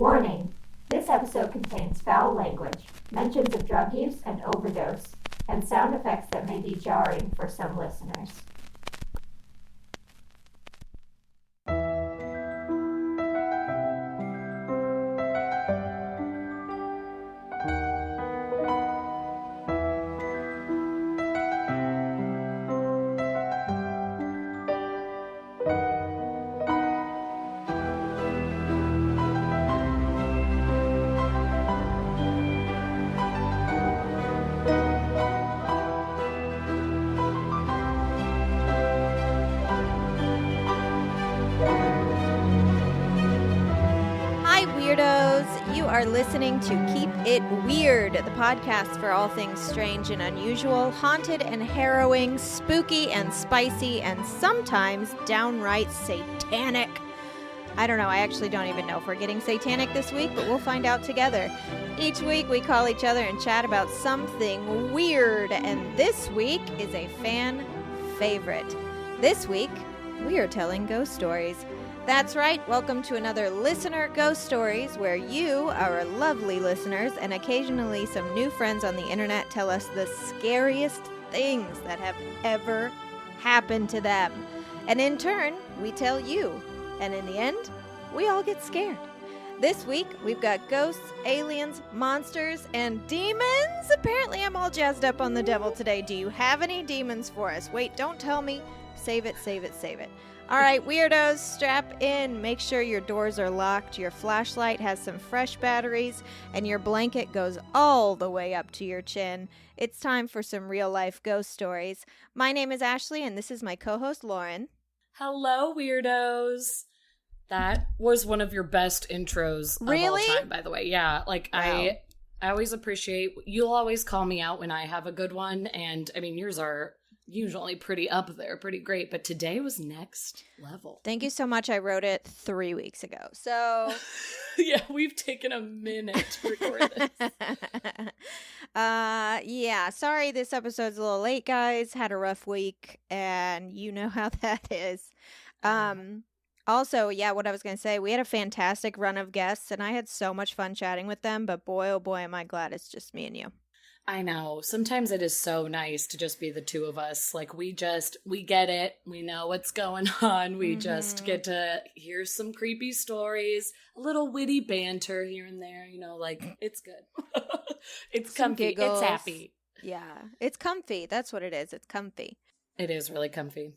Warning! This episode contains foul language, mentions of drug use and overdose, and sound effects that may be jarring for some listeners. Listening to Keep It Weird, the podcast for all things strange and unusual, haunted and harrowing, spooky and spicy, and sometimes downright satanic. I don't know, I actually don't even know if we're getting satanic this week, but we'll find out together. Each week we call each other and chat about something weird, and this week is a fan favorite. This week, we are telling ghost stories. That's right. Welcome to another Listener Ghost Stories, where you, our lovely listeners, and occasionally some new friends on the internet tell us the scariest things that have ever happened to them. And in turn, we tell you. And in the end, we all get scared. This week, we've got ghosts, aliens, monsters, and demons. Apparently, I'm all jazzed up on the devil today. Do you have any demons for us? Wait, don't tell me. Save it, save it, save it. All right, weirdos, strap in. Make sure your doors are locked, your flashlight has some fresh batteries, and your blanket goes all the way up to your chin. It's time for some real-life ghost stories. My name is Ashley, and this is my co-host, Lauren. Hello, weirdos. That was one of your best intros of all time, by the way. Yeah, like, wow. I always appreciate, you'll always call me out when I have a good one, and, I mean, yours are usually pretty up there, pretty great, but today was next level. Thank you so much. I wrote it 3 weeks ago, so yeah, we've taken a minute to record this. Yeah, sorry this episode's a little late, guys. Had a rough week, and you know how that is. Also, yeah, what I was going to say, we had a fantastic run of guests, and I had so much fun chatting with them, but boy, oh boy, am I glad it's just me and you. I know. Sometimes it is so nice to just be the two of us. Like, we get it. We know what's going on. We just get to hear some creepy stories, a little witty banter here and there, you know, like, it's good. It's some comfy. Giggles. It's happy. Yeah, it's comfy. That's what it is. It's comfy. It is really comfy.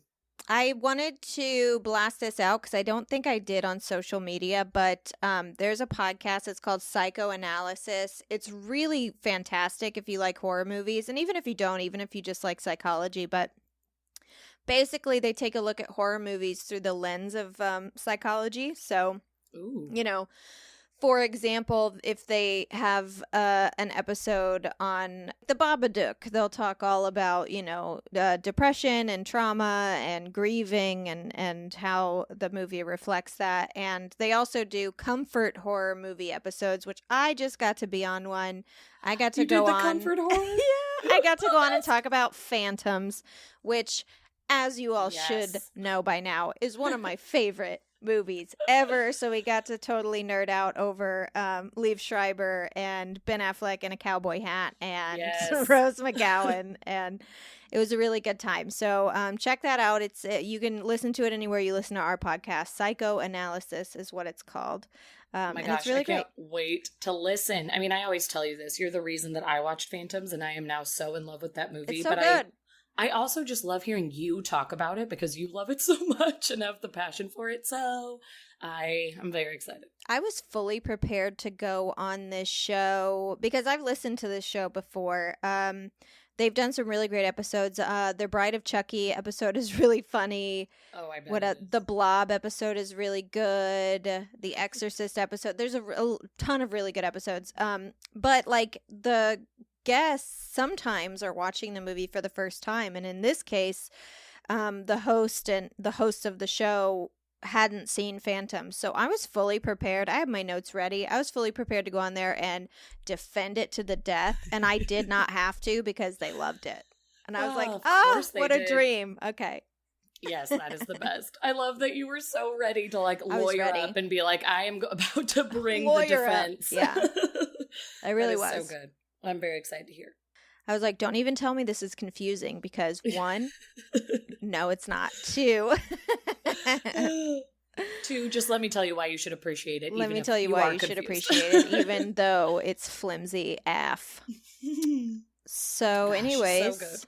I wanted to blast this out because I don't think I did on social media, but there's a podcast. It's called Psychoanalysis. It's really fantastic if you like horror movies, and even if you don't, even if you just like psychology. But basically, they take a look at horror movies through the lens of psychology. So, you know, for example, if they have an episode on the Babadook, they'll talk all about, you know, depression and trauma and grieving and how the movie reflects that. And they also do comfort horror movie episodes, which I just got to be on one. I got to go on. Comfort horror? Yeah, I got to go on and talk about phantoms, which, as you all should know by now, is one of my favorite movies ever. So we got to totally nerd out over Liev Schreiber and Ben Affleck in a cowboy hat and Rose McGowan, and it was a really good time. So check that out. It's you can listen to it anywhere you listen to our podcast. Psychoanalysis is what it's called. Oh my gosh, it's really I can't wait to listen. I mean, I always tell you this. You're the reason that I watched Phantoms, and I am now so in love with that movie. It's so good. I also just love hearing you talk about it because you love it so much and have the passion for it. So I'm very excited. I was fully prepared to go on this show because I've listened to this show before. They've done some really great episodes. Their Bride of Chucky episode is really funny. Oh, I bet. The Blob episode is really good. The Exorcist episode. There's a ton of really good episodes. But like the guests sometimes are watching the movie for the first time, and in this case the host of the show hadn't seen Phantom, so I was fully prepared. I had my notes ready. I was fully prepared to go on there and defend it to the death, and I did not have to because they loved it, and I was like, what a dream. Okay. Yes, that is the best. I love that you were so ready to like lawyer up and be like, I am about to bring the defense. Yeah, I really was. So good. I'm very excited to hear. I was like, don't even tell me this is confusing because 1, no, it's not. 2, 2, just let me tell you why you should appreciate it. Let me tell you why you should appreciate it, even though it's flimsy AF. So, anyways. So good.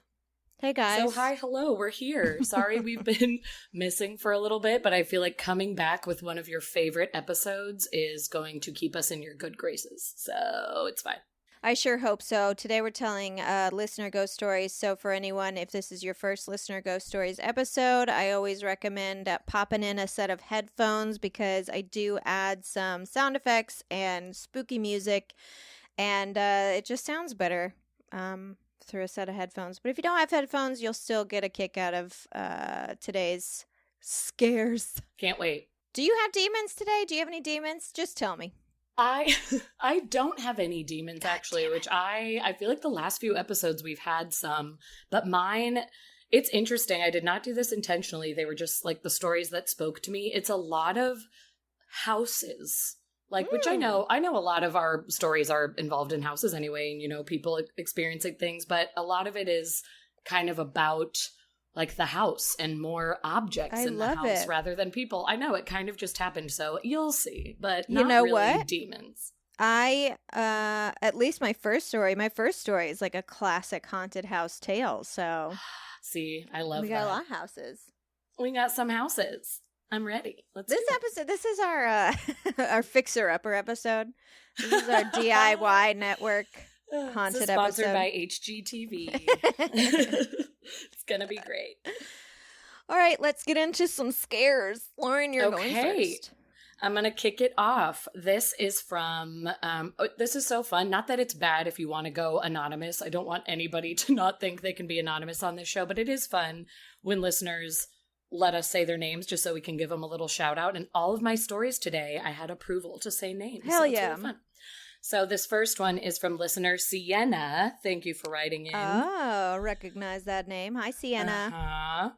Hey, guys. So, hi, hello, we're here. Sorry we've been missing for a little bit, but I feel like coming back with one of your favorite episodes is going to keep us in your good graces. So, it's fine. I sure hope so. Today we're telling listener ghost stories. So for anyone, if this is your first listener ghost stories episode, I always recommend popping in a set of headphones because I do add some sound effects and spooky music, and it just sounds better through a set of headphones. But if you don't have headphones, you'll still get a kick out of today's scares. Can't wait. Do you have demons today? Do you have any demons? Just tell me. I don't have any demons, actually, which I feel like the last few episodes we've had some, but mine, it's interesting. I did not do this intentionally. They were just like the stories that spoke to me. It's a lot of houses, like, which I know a lot of our stories are involved in houses anyway, and, you know, people experiencing things, but a lot of it is kind of about like the house and more objects in the house rather than people. I know it kind of just happened, so you'll see, but not really demons. I at least my first story is like a classic haunted house tale. So see, I love that. We got a lot of houses. We got some houses. I'm ready. This is our our fixer-upper episode. This is our DIY network haunted episode. Sponsored by HGTV. It's gonna be great. All right, let's get into some scares. Lauren, you're going first. I'm gonna kick it off. This is from, this is so fun. Not that it's bad if you want to go anonymous. I don't want anybody to not think they can be anonymous on this show, but it is fun when listeners let us say their names just so we can give them a little shout out. And all of my stories today, I had approval to say names. Hell yeah. Really fun. So this first one is from listener Sienna. Thank you for writing in. Oh, recognize that name. Hi, Sienna. Uh-huh.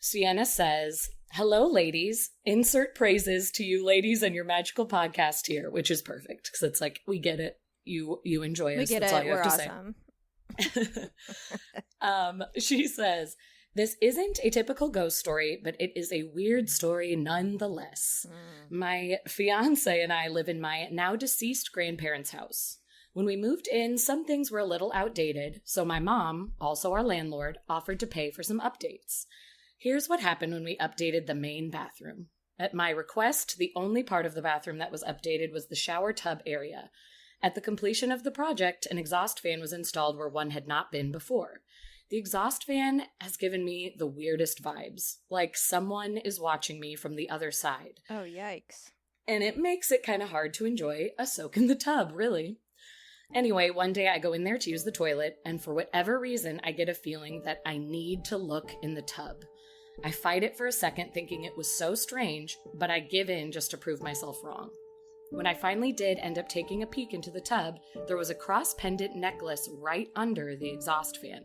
Sienna says, hello, ladies. Insert praises to you ladies and your magical podcast here, which is perfect because it's like, we get it. You enjoy us. We get That's it. all you We're have awesome. to say. She says, this isn't a typical ghost story, but it is a weird story nonetheless. My fiance and I live in my now deceased grandparents' house. When we moved in, some things were a little outdated, so my mom, also our landlord, offered to pay for some updates. Here's what happened when we updated the main bathroom. At my request, the only part of the bathroom that was updated was the shower tub area. At the completion of the project, an exhaust fan was installed where one had not been before. The exhaust fan has given me the weirdest vibes, like someone is watching me from the other side. Oh, yikes. And it makes it kind of hard to enjoy a soak in the tub, really. Anyway, one day I go in there to use the toilet, and for whatever reason, I get a feeling that I need to look in the tub. I fight it for a second, thinking it was so strange, but I give in just to prove myself wrong. When I finally did end up taking a peek into the tub, there was a cross-pendant necklace right under the exhaust fan.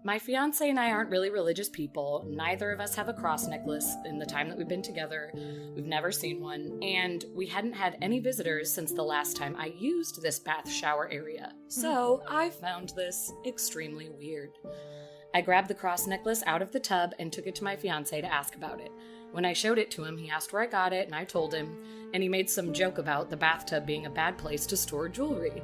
My fiance and I aren't really religious people. Neither of us have a cross necklace in the time that we've been together. We've never seen one, and we hadn't had any visitors since the last time I used this bath shower area. So I found this extremely weird. I grabbed the cross necklace out of the tub and took it to my fiance to ask about it. When I showed it to him, he asked where I got it, and I told him, and he made some joke about the bathtub being a bad place to store jewelry.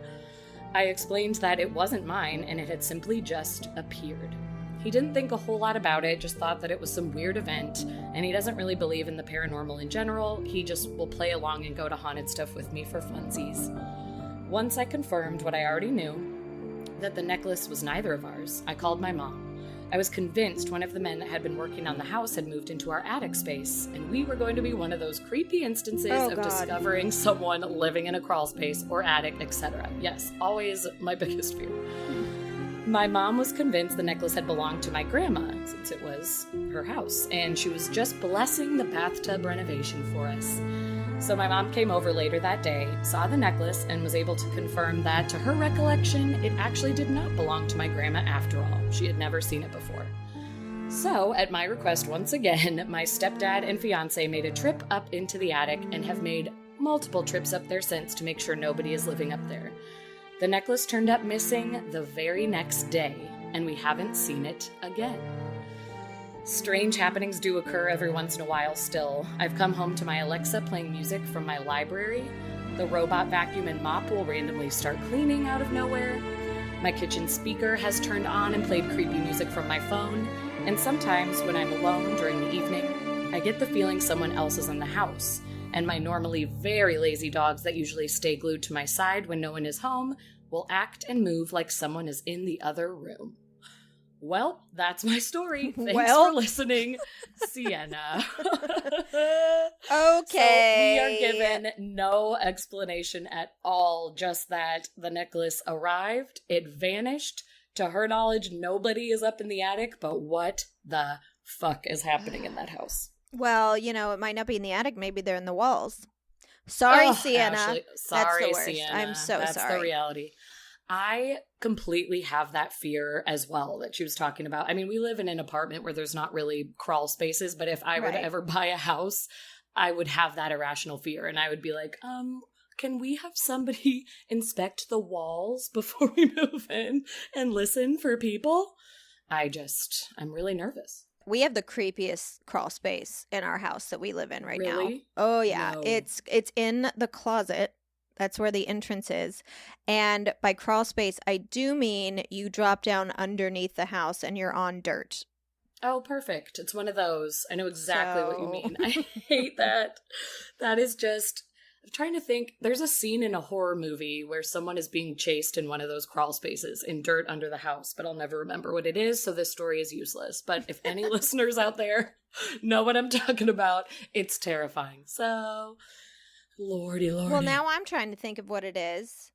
I explained that it wasn't mine and it had simply just appeared. He didn't think a whole lot about it, just thought that it was some weird event, and he doesn't really believe in the paranormal in general. He just will play along and go to haunted stuff with me for funsies. Once I confirmed what I already knew, that the necklace was neither of ours, I called my mom. I was convinced one of the men that had been working on the house had moved into our attic space, and we were going to be one of those creepy instances of discovering someone living in a crawl space or attic, etc. Yes, always my biggest fear. My mom was convinced the necklace had belonged to my grandma, since it was her house, and she was just blessing the bathtub renovation for us. So my mom came over later that day, saw the necklace, and was able to confirm that, to her recollection, it actually did not belong to my grandma after all. She had never seen it before. So, at my request once again, my stepdad and fiance made a trip up into the attic and have made multiple trips up there since to make sure nobody is living up there. The necklace turned up missing the very next day, and we haven't seen it again. Strange happenings do occur every once in a while still. I've come home to my Alexa playing music from my library. The robot vacuum and mop will randomly start cleaning out of nowhere. My kitchen speaker has turned on and played creepy music from my phone. And sometimes when I'm alone during the evening, I get the feeling someone else is in the house. And my normally very lazy dogs that usually stay glued to my side when no one is home will act and move like someone is in the other room. Well, that's my story. Thanks for listening, Sienna. Okay. So we are given no explanation at all, just that the necklace arrived, it vanished. To her knowledge, nobody is up in the attic, but what the fuck is happening in that house? Well, it might not be in the attic. Maybe they're in the walls. Sorry, Sienna. Ashley, sorry, that's the worst. Sienna. I'm so That's sorry. the reality. I completely have that fear as well that she was talking about. I mean, we live in an apartment where there's not really crawl spaces, but if I were to ever buy a house, I would have that irrational fear. And I would be like, can we have somebody inspect the walls before we move in and listen for people? I'm really nervous. We have the creepiest crawl space in our house that we live in right now. Really? Oh, yeah. No. It's in the closet. That's where the entrance is. And by crawl space, I do mean you drop down underneath the house and you're on dirt. Oh, perfect. It's one of those. I know exactly what you mean. I hate that. That is just... I'm trying to think. There's a scene in a horror movie where someone is being chased in one of those crawl spaces in dirt under the house, but I'll never remember what it is, so this story is useless. But if any listeners out there know what I'm talking about, it's terrifying. So... Lordy. Well, now I'm trying to think of what it is.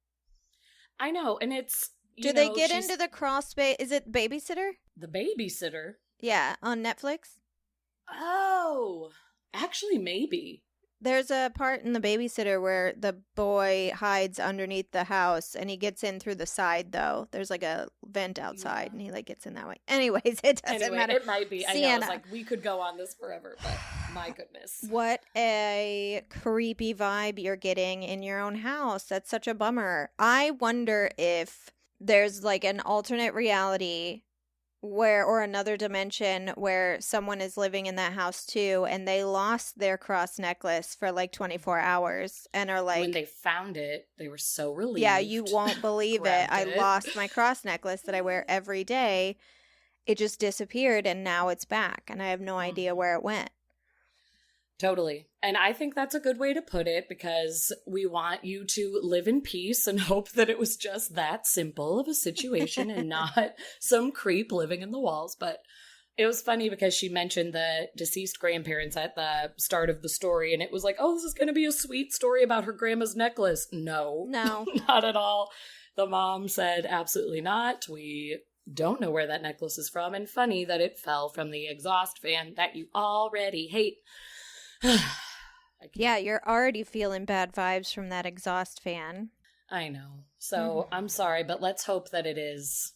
I know, and it's... Do they get into the crawl space? Is it Babysitter? The Babysitter? Yeah, on Netflix. Oh, actually, maybe. There's a part in The Babysitter where the boy hides underneath the house and he gets in through the side, though. There's like a vent outside and he gets in that way. Anyways, it doesn't matter. It might be. Sienna. I know, it's we could go on this forever, but my goodness. What a creepy vibe you're getting in your own house. That's such a bummer. I wonder if there's an alternate reality or another dimension where someone is living in that house too, and they lost their cross necklace for 24 hours and are when they found it, they were so relieved. Yeah, you won't believe it. I lost my cross necklace that I wear every day. It just disappeared and now it's back and I have no idea where it went. Totally. And I think that's a good way to put it because we want you to live in peace and hope that it was just that simple of a situation and not some creep living in the walls. But it was funny because she mentioned the deceased grandparents at the start of the story and it was oh, this is going to be a sweet story about her grandma's necklace. No, not at all. The mom said, absolutely not. We don't know where that necklace is from. And funny that it fell from the exhaust fan that you already hate. Yeah, you're already feeling bad vibes from that exhaust fan. I know. So I'm sorry, but let's hope that it is.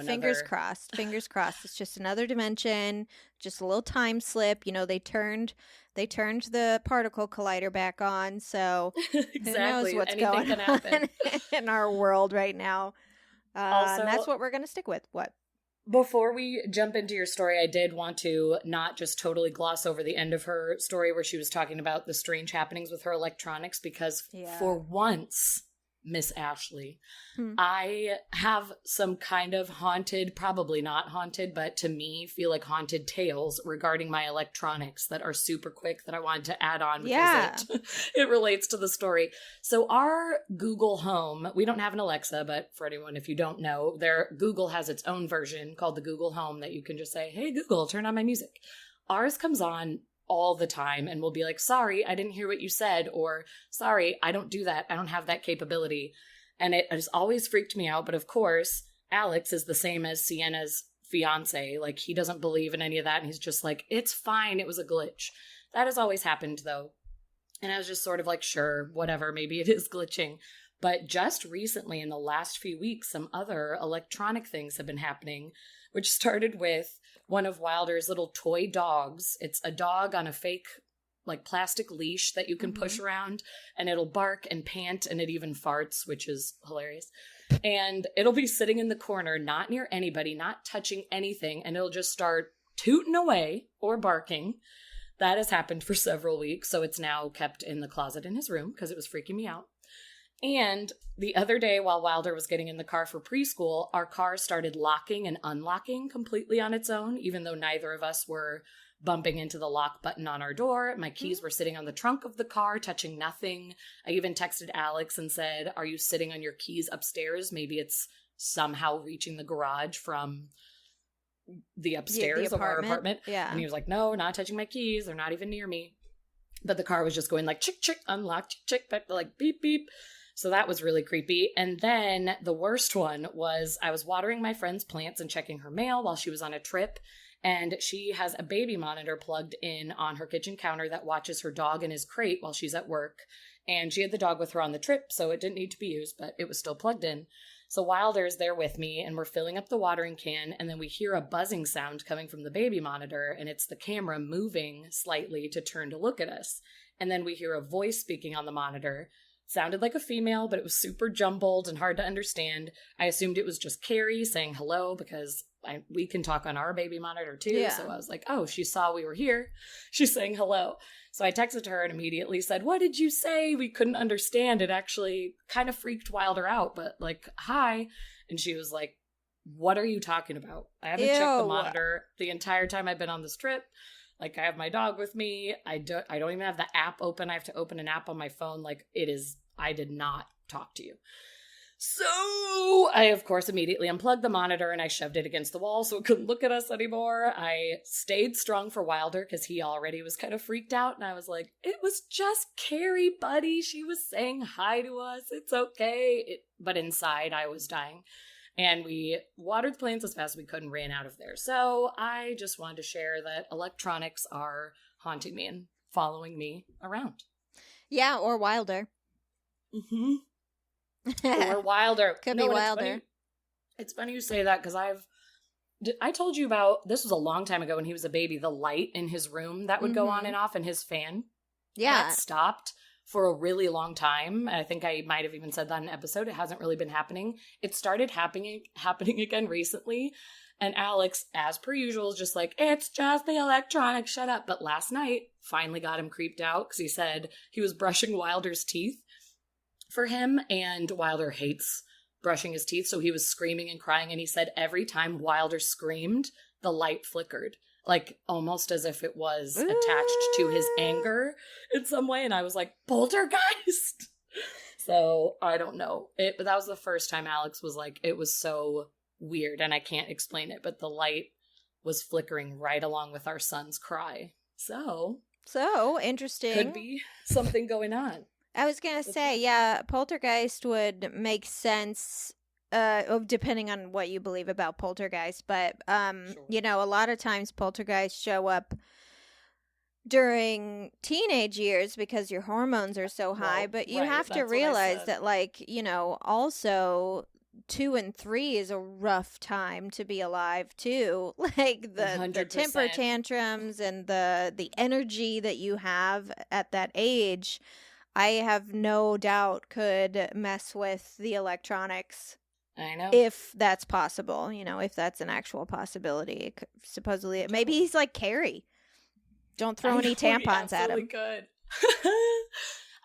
Fingers crossed. Fingers crossed. It's just another dimension, just a little time slip. They turned the particle collider back on, so exactly. Who knows what's Anything going can happen on in our world right now. Also, and that's what we're going to stick with. What? Before we jump into your story, I did want to not just totally gloss over the end of her story where she was talking about the strange happenings with her electronics because for once, Miss Ashley, I have some kind of haunted, probably not haunted, but to me feel like haunted tales regarding my electronics that are super quick that I wanted to add on because it relates to the story. So our Google Home, we don't have an Alexa, but for anyone, if you don't know, Google has its own version called the Google Home that you can just say, hey, Google, turn on my music. Ours comes on all the time and we'll be like, sorry, I didn't hear what you said, or sorry, I don't do that. I don't have that capability. And it has always freaked me out. But of course, Alex is the same as Sienna's fiance. He doesn't believe in any of that. And he's just like, it's fine. It was a glitch. That has always happened though. And I was just sort of sure, whatever, maybe it is glitching. But just recently in the last few weeks, some other electronic things have been happening, which started with one of Wilder's little toy dogs. It's a dog on a fake, like, plastic leash that you can push around, and it'll bark and pant, and it even farts, which is hilarious. And it'll be sitting in the corner, not near anybody, not touching anything, and it'll just start tooting away or barking. That has happened for several weeks, so it's now kept in the closet in his room because it was freaking me out. And the other day, while Wilder was getting in the car for preschool, our car started locking and unlocking completely on its own, even though neither of us were bumping into the lock button on our door. My keys were sitting on the trunk of the car, touching nothing. I even texted Alex and said, "Are you sitting on your keys upstairs? Maybe it's somehow reaching the garage from the upstairs of our apartment." Yeah. And he was like, "No, not touching my keys. They're not even near me." But the car was just going like, chick, chick, unlock, chick, chick, like beep, beep. So that was really creepy. And then the worst one was I was watering my friend's plants and checking her mail while she was on a trip. And she has a baby monitor plugged in on her kitchen counter that watches her dog in his crate while she's at work. And she had the dog with her on the trip, so it didn't need to be used, but it was still plugged in. So Wilder's there with me, and we're filling up the watering can, and then we hear a buzzing sound coming from the baby monitor, and it's the camera moving slightly to turn to look at us. And then we hear a voice speaking on the monitor. Sounded like a female, but it was super jumbled and hard to understand. I assumed it was just Carrie saying hello because we can talk on our baby monitor too. Yeah. So I was like, oh, she saw we were here. She's saying hello. So I texted her and immediately said, "What did you say?" We couldn't understand. It actually kind of freaked Wilder out, but like, hi. And she was like, "What are you talking about? I haven't checked the monitor the entire time I've been on this trip. Like, I have my dog with me. I don't even have the app open. I have to open an app on my phone. Like, I did not talk to you." So I, of course, immediately unplugged the monitor and I shoved it against the wall so it couldn't look at us anymore. I stayed strong for Wilder because he already was kind of freaked out. And I was like, "It was just Carrie, buddy. She was saying hi to us. It's okay." But inside, I was dying. And we watered the plants as fast as we could and ran out of there. So I just wanted to share that electronics are haunting me and following me around. Yeah, or Wilder. Mm-hmm. Or Wilder. Could be Wilder. It's funny you say that because I told you about, this was a long time ago when he was a baby, the light in his room that would go on and off and his fan. Yeah. That stopped for a really long time. I think I might have even said that in an episode. It hasn't really been happening. It started happening again recently. And Alex, as per usual, is just like, "It's just the electronics, shut up." But last night, finally got him creeped out because he said he was brushing Wilder's teeth for him. And Wilder hates brushing his teeth. So he was screaming and crying. And he said every time Wilder screamed, the light flickered. Like, almost as if it was attached to his anger in some way. And I was like, poltergeist! So, I don't know. But that was the first time Alex was like, it was so weird, and I can't explain it, but the light was flickering right along with our son's cry. So interesting. Could be something going on. I was going to say, yeah, poltergeist would make sense depending on what you believe about poltergeist, but Sure. you know, a lot of times poltergeists show up during teenage years because your hormones are so high, but you have to realize that, like, you know, also 2 and 3 is a rough time to be alive too. Like the temper tantrums and the energy that you have at that age, I have no doubt could mess with the electronics. I know. If that's possible, you know, if that's an actual possibility. Supposedly, maybe he's like Carrie. Don't throw any tampons at him. Could.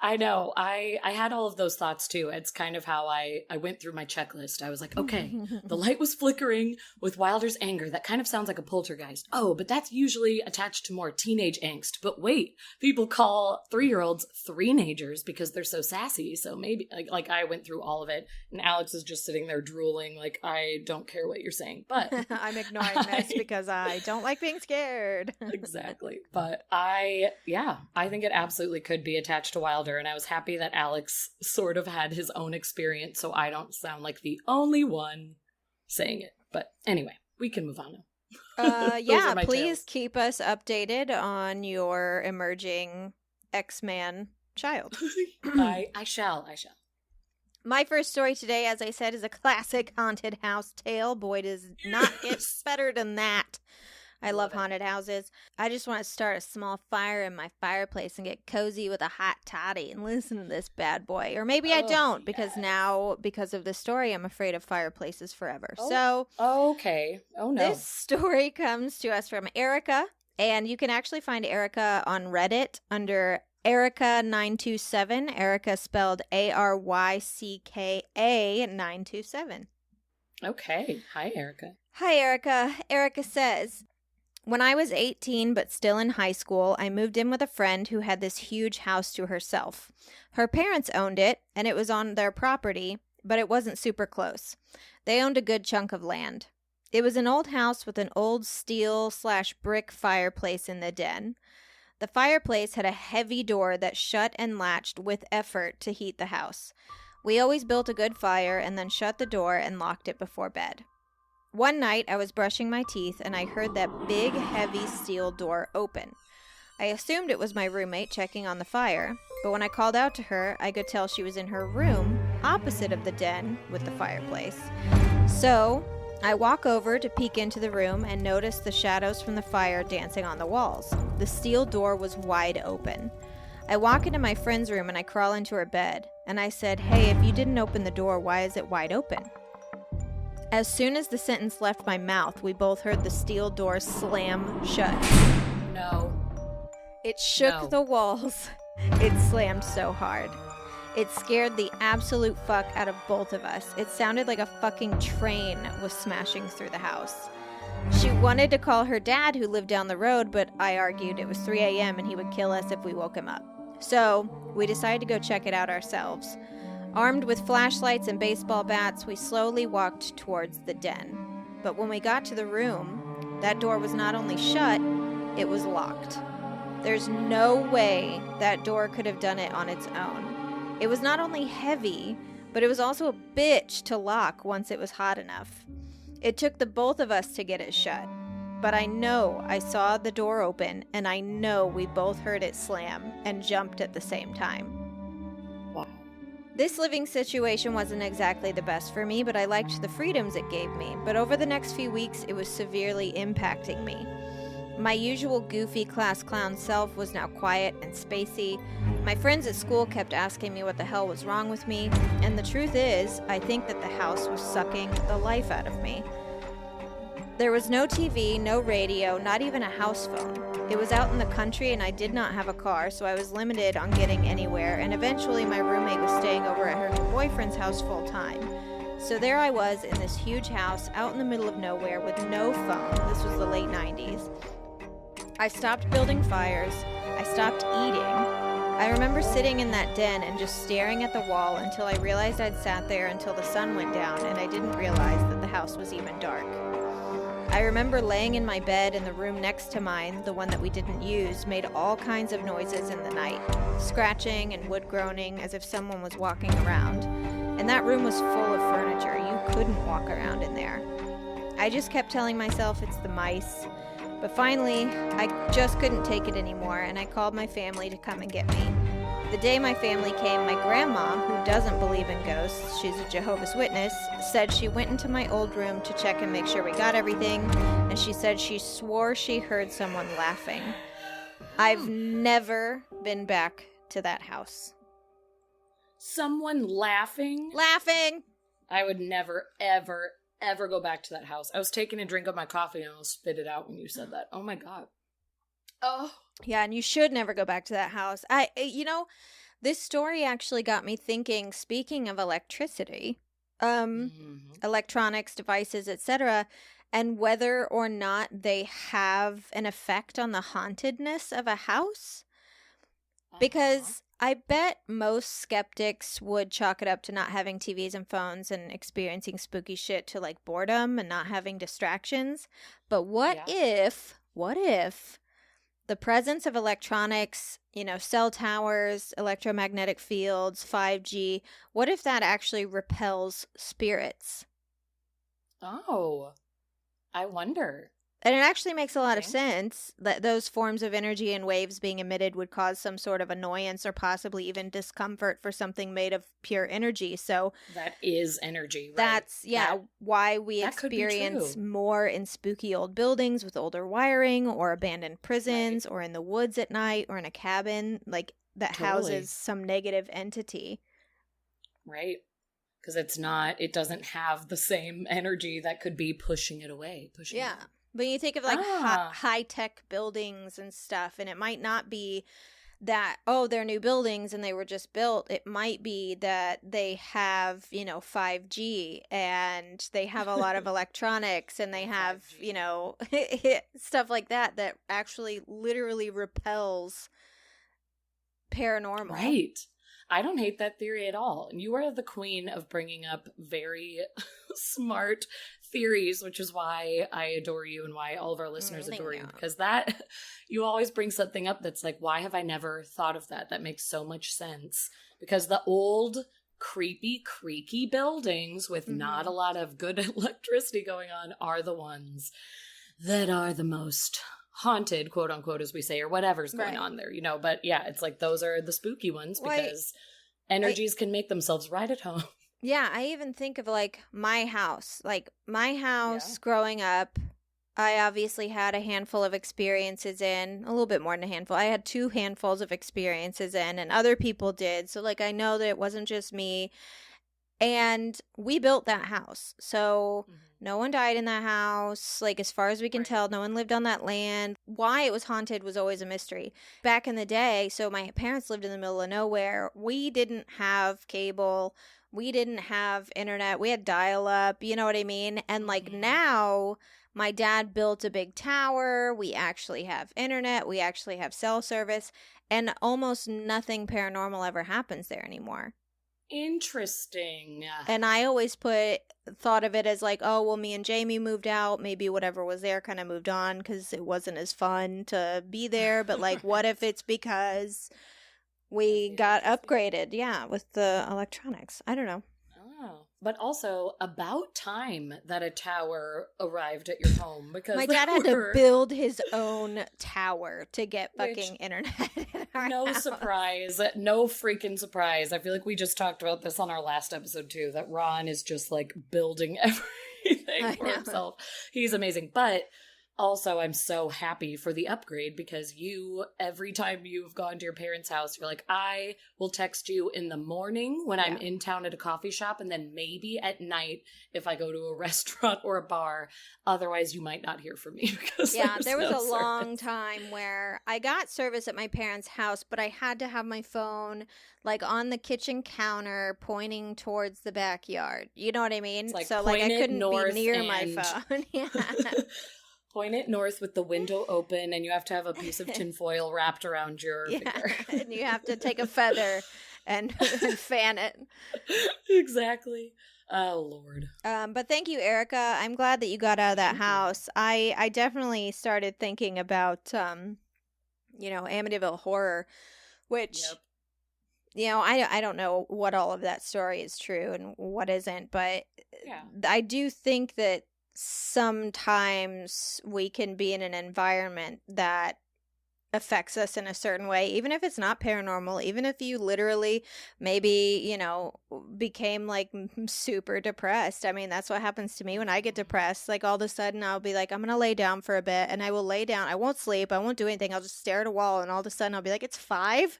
I know. I had all of those thoughts too. It's kind of how I went through my checklist. I was like, okay, the light was flickering with Wilder's anger. That kind of sounds like a poltergeist. Oh, but that's usually attached to more teenage angst. But wait, people call 3-year-olds 3-nagers because they're so sassy. So maybe, like I went through all of it. And Alex is just sitting there drooling like, I don't care what you're saying. But I'm ignoring this because I don't like being scared. Exactly. But I think it absolutely could be attached to Wilder. And I was happy that Alex sort of had his own experience, so I don't sound like the only one saying it. But anyway, we can move on now. Yeah, please keep us updated on your emerging X-Man child. I shall. My first story today, as I said, is a classic haunted house tale. Boy, does not get better than that. I love haunted houses. I just want to start a small fire in my fireplace and get cozy with a hot toddy and listen to this bad boy. Or maybe I don't, because now, because of this story, I'm afraid of fireplaces forever. Okay. Oh, no. This story comes to us from Erica, and you can actually find Erica on Reddit under Erica927. Erica spelled Arycka 927. Okay. Hi, Erica. Hi, Erica. Erica says, when I was 18 but still in high school, I moved in with a friend who had this huge house to herself. Her parents owned it, and it was on their property, but it wasn't super close. They owned a good chunk of land. It was an old house with an old steel/brick fireplace in the den. The fireplace had a heavy door that shut and latched with effort to heat the house. We always built a good fire and then shut the door and locked it before bed. One night, I was brushing my teeth, and I heard that big, heavy steel door open. I assumed it was my roommate checking on the fire, but when I called out to her, I could tell she was in her room, opposite of the den with the fireplace. So, I walk over to peek into the room and notice the shadows from the fire dancing on the walls. The steel door was wide open. I walk into my friend's room and I crawl into her bed, and I said, "Hey, if you didn't open the door, why is it wide open?" As soon as the sentence left my mouth, we both heard the steel door slam shut. No. It shook the walls. It slammed so hard. It scared the absolute fuck out of both of us. It sounded like a fucking train was smashing through the house. She wanted to call her dad, who lived down the road, but I argued it was 3 a.m. and he would kill us if we woke him up. So we decided to go check it out ourselves. Armed with flashlights and baseball bats, we slowly walked towards the den. But when we got to the room, that door was not only shut, it was locked. There's no way that door could have done it on its own. It was not only heavy, but it was also a bitch to lock once it was hot enough. It took the both of us to get it shut. But I know I saw the door open, and I know we both heard it slam and jumped at the same time. This living situation wasn't exactly the best for me, but I liked the freedoms it gave me. But over the next few weeks, it was severely impacting me. My usual goofy class clown self was now quiet and spacey. My friends at school kept asking me what the hell was wrong with me. And the truth is, I think that the house was sucking the life out of me. There was no TV, no radio, not even a house phone. It was out in the country and I did not have a car, so I was limited on getting anywhere, and eventually my roommate was staying over at her boyfriend's house full time. So there I was in this huge house out in the middle of nowhere with no phone. This was the late 90s. I stopped building fires. I stopped eating. I remember sitting in that den and just staring at the wall until I realized I'd sat there until the sun went down, and I didn't realize that the house was even dark. I remember laying in my bed, and the room next to mine, the one that we didn't use, made all kinds of noises in the night, scratching and wood groaning as if someone was walking around. And that room was full of furniture. You couldn't walk around in there. I just kept telling myself it's the mice. But finally, I just couldn't take it anymore, and I called my family to come and get me. The day my family came, my grandma, who doesn't believe in ghosts, she's a Jehovah's Witness, said she went into my old room to check and make sure we got everything, and she said she swore she heard someone laughing. I've never been back to that house. Someone laughing? Laughing! I would never, ever, ever go back to that house. I was taking a drink of my coffee and I almost spit it out when you said that. Oh my God. Oh. Yeah, and you should never go back to that house. This story actually got me thinking, speaking of electricity, electronics, devices, etc., and whether or not they have an effect on the hauntedness of a house. Because I bet most skeptics would chalk it up to not having TVs and phones and experiencing spooky shit to like boredom and not having distractions. But what if the presence of electronics, cell towers, electromagnetic fields, 5G, what if that actually repels spirits? Oh, I wonder. And it actually makes a lot of sense that those forms of energy and waves being emitted would cause some sort of annoyance or possibly even discomfort for something made of pure energy. So that is energy, right? That's, why we experience more in spooky old buildings with older wiring or abandoned prisons or in the woods at night or in a cabin like that houses some negative entity. Right. Because it doesn't have the same energy that could be pushing it away. But you think of like high-tech buildings and stuff, and it might not be that, they're new buildings and they were just built. It might be that they have, 5G and they have a lot of electronics and they have, stuff like that actually literally repels paranormal. Right. I don't hate that theory at all. And you are the queen of bringing up very smart theories, which is why I adore you and why all of our listeners adore you. Because you always bring something up that's like, why have I never thought of that? That makes so much sense. Because the old, creepy, creaky buildings with not a lot of good electricity going on are the ones that are the most haunted, quote unquote, as we say, or whatever's going on there, But yeah, it's like those are the spooky ones because energies can make themselves right at home. Yeah, I even think of like my house. Like my house growing up, I obviously had a handful of experiences in, a little bit more than a handful. I had 2 handfuls of experiences in, and other people did. So like I know that it wasn't just me. And we built that house. So no one died in that house. Like, as far as we can tell, no one lived on that land. Why it was haunted was always a mystery. Back in the day, so my parents lived in the middle of nowhere. We didn't have cable. We didn't have internet. We had dial-up. You know what I mean? And, like, now, my dad built a big tower. We actually have internet. We actually have cell service. And almost nothing paranormal ever happens there anymore. Interesting. And I always thought of it as like, me and Jamie moved out. Maybe whatever was there kind of moved on because it wasn't as fun to be there. But like, what if it's because we got upgraded? Yeah, with the electronics. I don't know. But also, about time that a tower arrived at your home because my dad had to build his own tower to get fucking internet. No surprise. No freaking surprise. I feel like we just talked about this on our last episode too, that Ron is just like building everything for himself. He's amazing. But also, I'm so happy for the upgrade because every time you've gone to your parents' house, you're like, I will text you in the morning when I'm in town at a coffee shop, and then maybe at night if I go to a restaurant or a bar. Otherwise, you might not hear from me because there was a long time where I got service at my parents' house, but I had to have my phone like on the kitchen counter pointing towards the backyard. You know what I mean? Like, so like I couldn't be near my phone. Point it north with the window open, and you have to have a piece of tinfoil wrapped around your finger. And you have to take a feather and fan it. Exactly. Oh, Lord. But thank you, Erica. I'm glad that you got out of that house. I definitely started thinking about, Amityville Horror, which, I don't know what all of that story is true and what isn't, but I do think that sometimes we can be in an environment that affects us in a certain way, even if it's not paranormal, even if you literally maybe, became like super depressed. I mean, that's what happens to me when I get depressed. Like all of a sudden I'll be like, I'm going to lay down for a bit, and I will lay down. I won't sleep. I won't do anything. I'll just stare at a wall, and all of a sudden I'll be like, it's 5.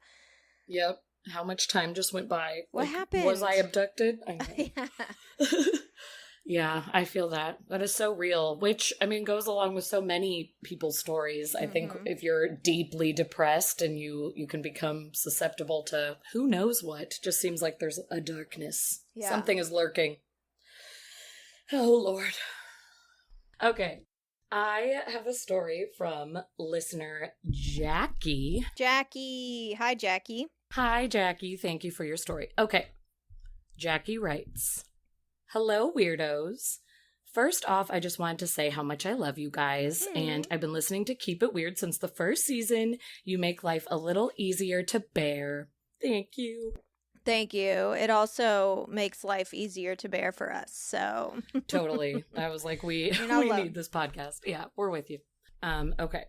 Yep. How much time just went by? What happened? Was I abducted? I know. Yeah, I feel that. That is so real, which, I mean, goes along with so many people's stories. I think if you're deeply depressed and you can become susceptible to who knows what, just seems like there's a darkness. Yeah. Something is lurking. Oh, Lord. Okay. I have a story from listener Jackie. Jackie. Hi, Jackie. Hi, Jackie. Thank you for your story. Okay. Jackie writes, hello, weirdos. First off, I just wanted to say how much I love you guys, and I've been listening to Keep It Weird since the first season. You make life a little easier to bear. Thank you. Thank you. It also makes life easier to bear for us, so. Totally. I was like, we need this podcast. Yeah, we're with you. Okay.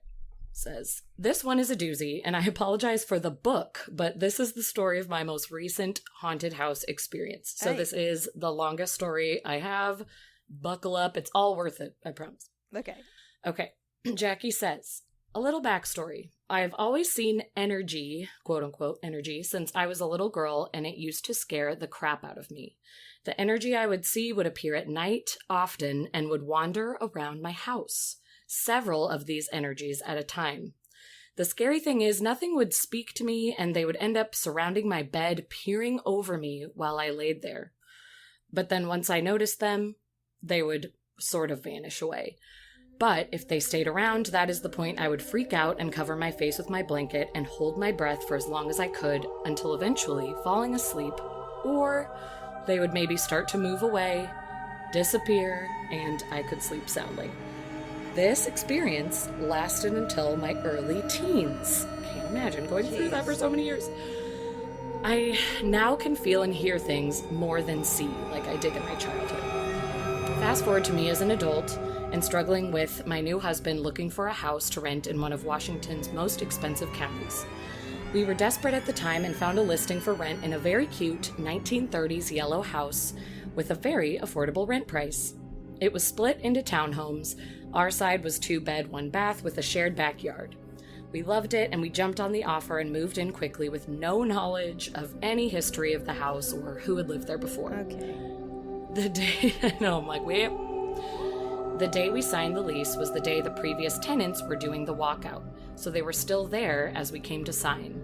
Says, this one is a doozy, and I apologize for the book, but this is the story of my most recent haunted house experience. So This is the longest story I have. Buckle up. It's all worth it. I promise. Okay. Jackie says, a little backstory. I have always seen energy, quote unquote, energy, since I was a little girl, and it used to scare the crap out of me. The energy I would see would appear at night often and would wander around my house. Several of these energies at a time. The scary thing is nothing would speak to me, and they would end up surrounding my bed, peering over me while I laid there. But then once I noticed them, they would sort of vanish away. But if they stayed around, that is the point I would freak out and cover my face with my blanket and hold my breath for as long as I could until eventually falling asleep, or they would maybe start to move away, disappear, and I could sleep soundly. This experience lasted until my early teens. Can't imagine going through that for so many years. I now can feel and hear things more than see, like I did in my childhood. Fast forward to me as an adult and struggling with my new husband looking for a house to rent in one of Washington's most expensive counties. We were desperate at the time and found a listing for rent in a very cute 1930s yellow house with a very affordable rent price. It was split into townhomes. Our side was 2-bed, 1-bath with a shared backyard. We loved it, and we jumped on the offer and moved in quickly with no knowledge of any history of the house or who had lived there before. Okay. The day we signed the lease was the day the previous tenants were doing the walkout, so they were still there as we came to sign.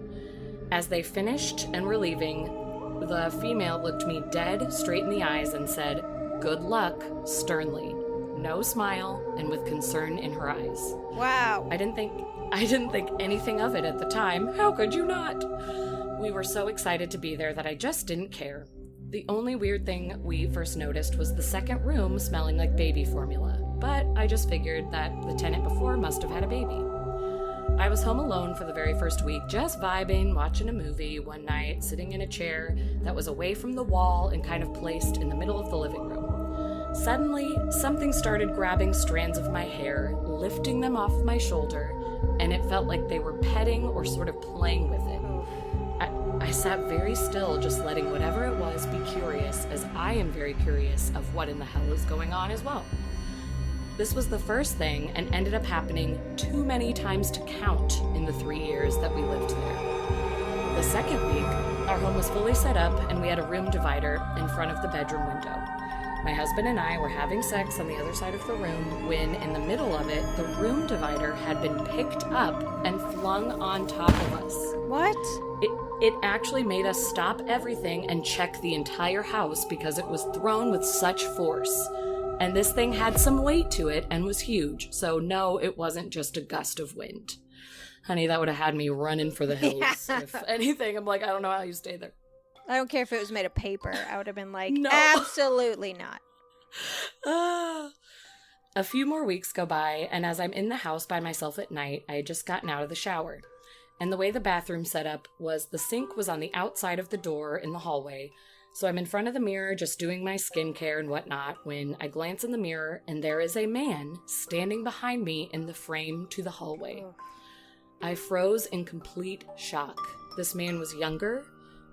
As they finished and were leaving, the female looked me dead straight in the eyes and said, "Good luck," sternly. No smile, and with concern in her eyes. Wow. I didn't think anything of it at the time. How could you not? We were so excited to be there that I just didn't care. The only weird thing we first noticed was the second room smelling like baby formula, but I just figured that the tenant before must have had a baby. I was home alone for the very first week, just vibing, watching a movie one night, sitting in a chair that was away from the wall and kind of placed in the middle of the living room. Suddenly, something started grabbing strands of my hair, lifting them off my shoulder, and it felt like they were petting or sort of playing with it. I sat very still, just letting whatever it was be curious, as I am very curious of what in the hell is going on as well. This was the first thing and ended up happening too many times to count in the 3 years that we lived there. The second week, our home was fully set up and we had a room divider in front of the bedroom window. My husband and I were having sex on the other side of the room when, in the middle of it, the room divider had been picked up and flung on top of us. What? It actually made us stop everything and check the entire house because it was thrown with such force. And this thing had some weight to it and was huge. So no, it wasn't just a gust of wind. Honey, that would have had me running for the hills. Yeah. If anything, I'm like, I don't know how you stay there. I don't care if it was made of paper. I would have been like, no. Absolutely not. A few more weeks go by, and as I'm in the house by myself at night, I had just gotten out of the shower. And the way the bathroom set up was the sink was on the outside of the door in the hallway, so I'm in front of the mirror just doing my skincare and whatnot when I glance in the mirror, and there is a man standing behind me in the frame to the hallway. I froze in complete shock. This man was younger,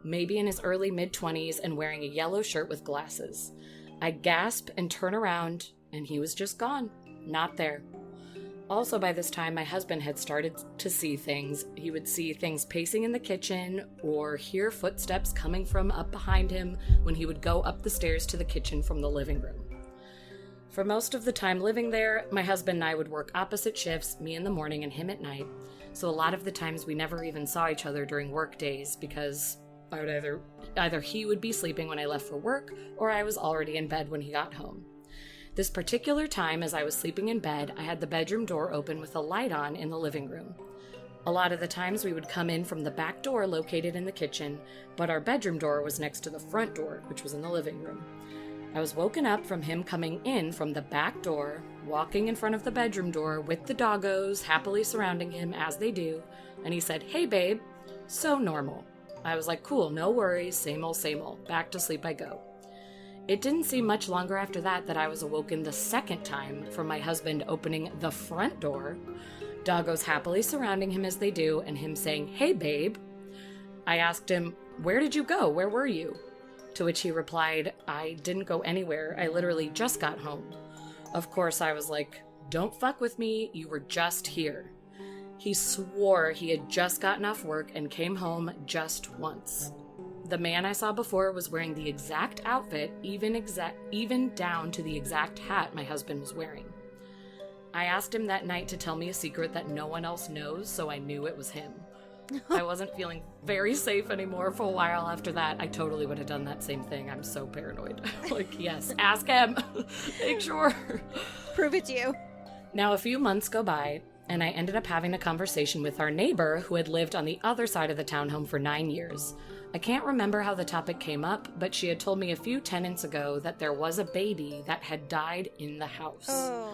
maybe in his early mid-20s, and wearing a yellow shirt with glasses. I gasp and turn around, and he was just gone. Not there. Also, by this time, my husband had started to see things. He would see things pacing in the kitchen or hear footsteps coming from up behind him when he would go up the stairs to the kitchen from the living room. For most of the time living there, my husband and I would work opposite shifts, me in the morning and him at night. So a lot of the times we never even saw each other during work days because I would either he would be sleeping when I left for work or I was already in bed when he got home. This particular time, as I was sleeping in bed, I had the bedroom door open with a light on in the living room. A lot of the times we would come in from the back door located in the kitchen, but our bedroom door was next to the front door, which was in the living room. I was woken up from him coming in from the back door, walking in front of the bedroom door with the doggos happily surrounding him as they do, and he said, "Hey babe," so normal. I was like, cool, no worries, same old, same old. Back to sleep I go. It didn't seem much longer after that I was awoken the second time from my husband opening the front door, doggos happily surrounding him as they do, and him saying, "Hey, babe." I asked him, "Where did you go? Where were you?" To which he replied, "I didn't go anywhere. I literally just got home." Of course, I was like, "Don't fuck with me. You were just here." He swore he had just gotten off work and came home just once. The man I saw before was wearing the exact outfit, even down to the exact hat my husband was wearing. I asked him that night to tell me a secret that no one else knows, so I knew it was him. I wasn't feeling very safe anymore for a while after that. I totally would have done that same thing. I'm so paranoid. Like, yes, ask him. Make sure. Prove it's you. Now, a few months go by, and I ended up having a conversation with our neighbor who had lived on the other side of the townhome for 9 years. I can't remember how the topic came up, but she had told me a few tenants ago that there was a baby that had died in the house. Oh.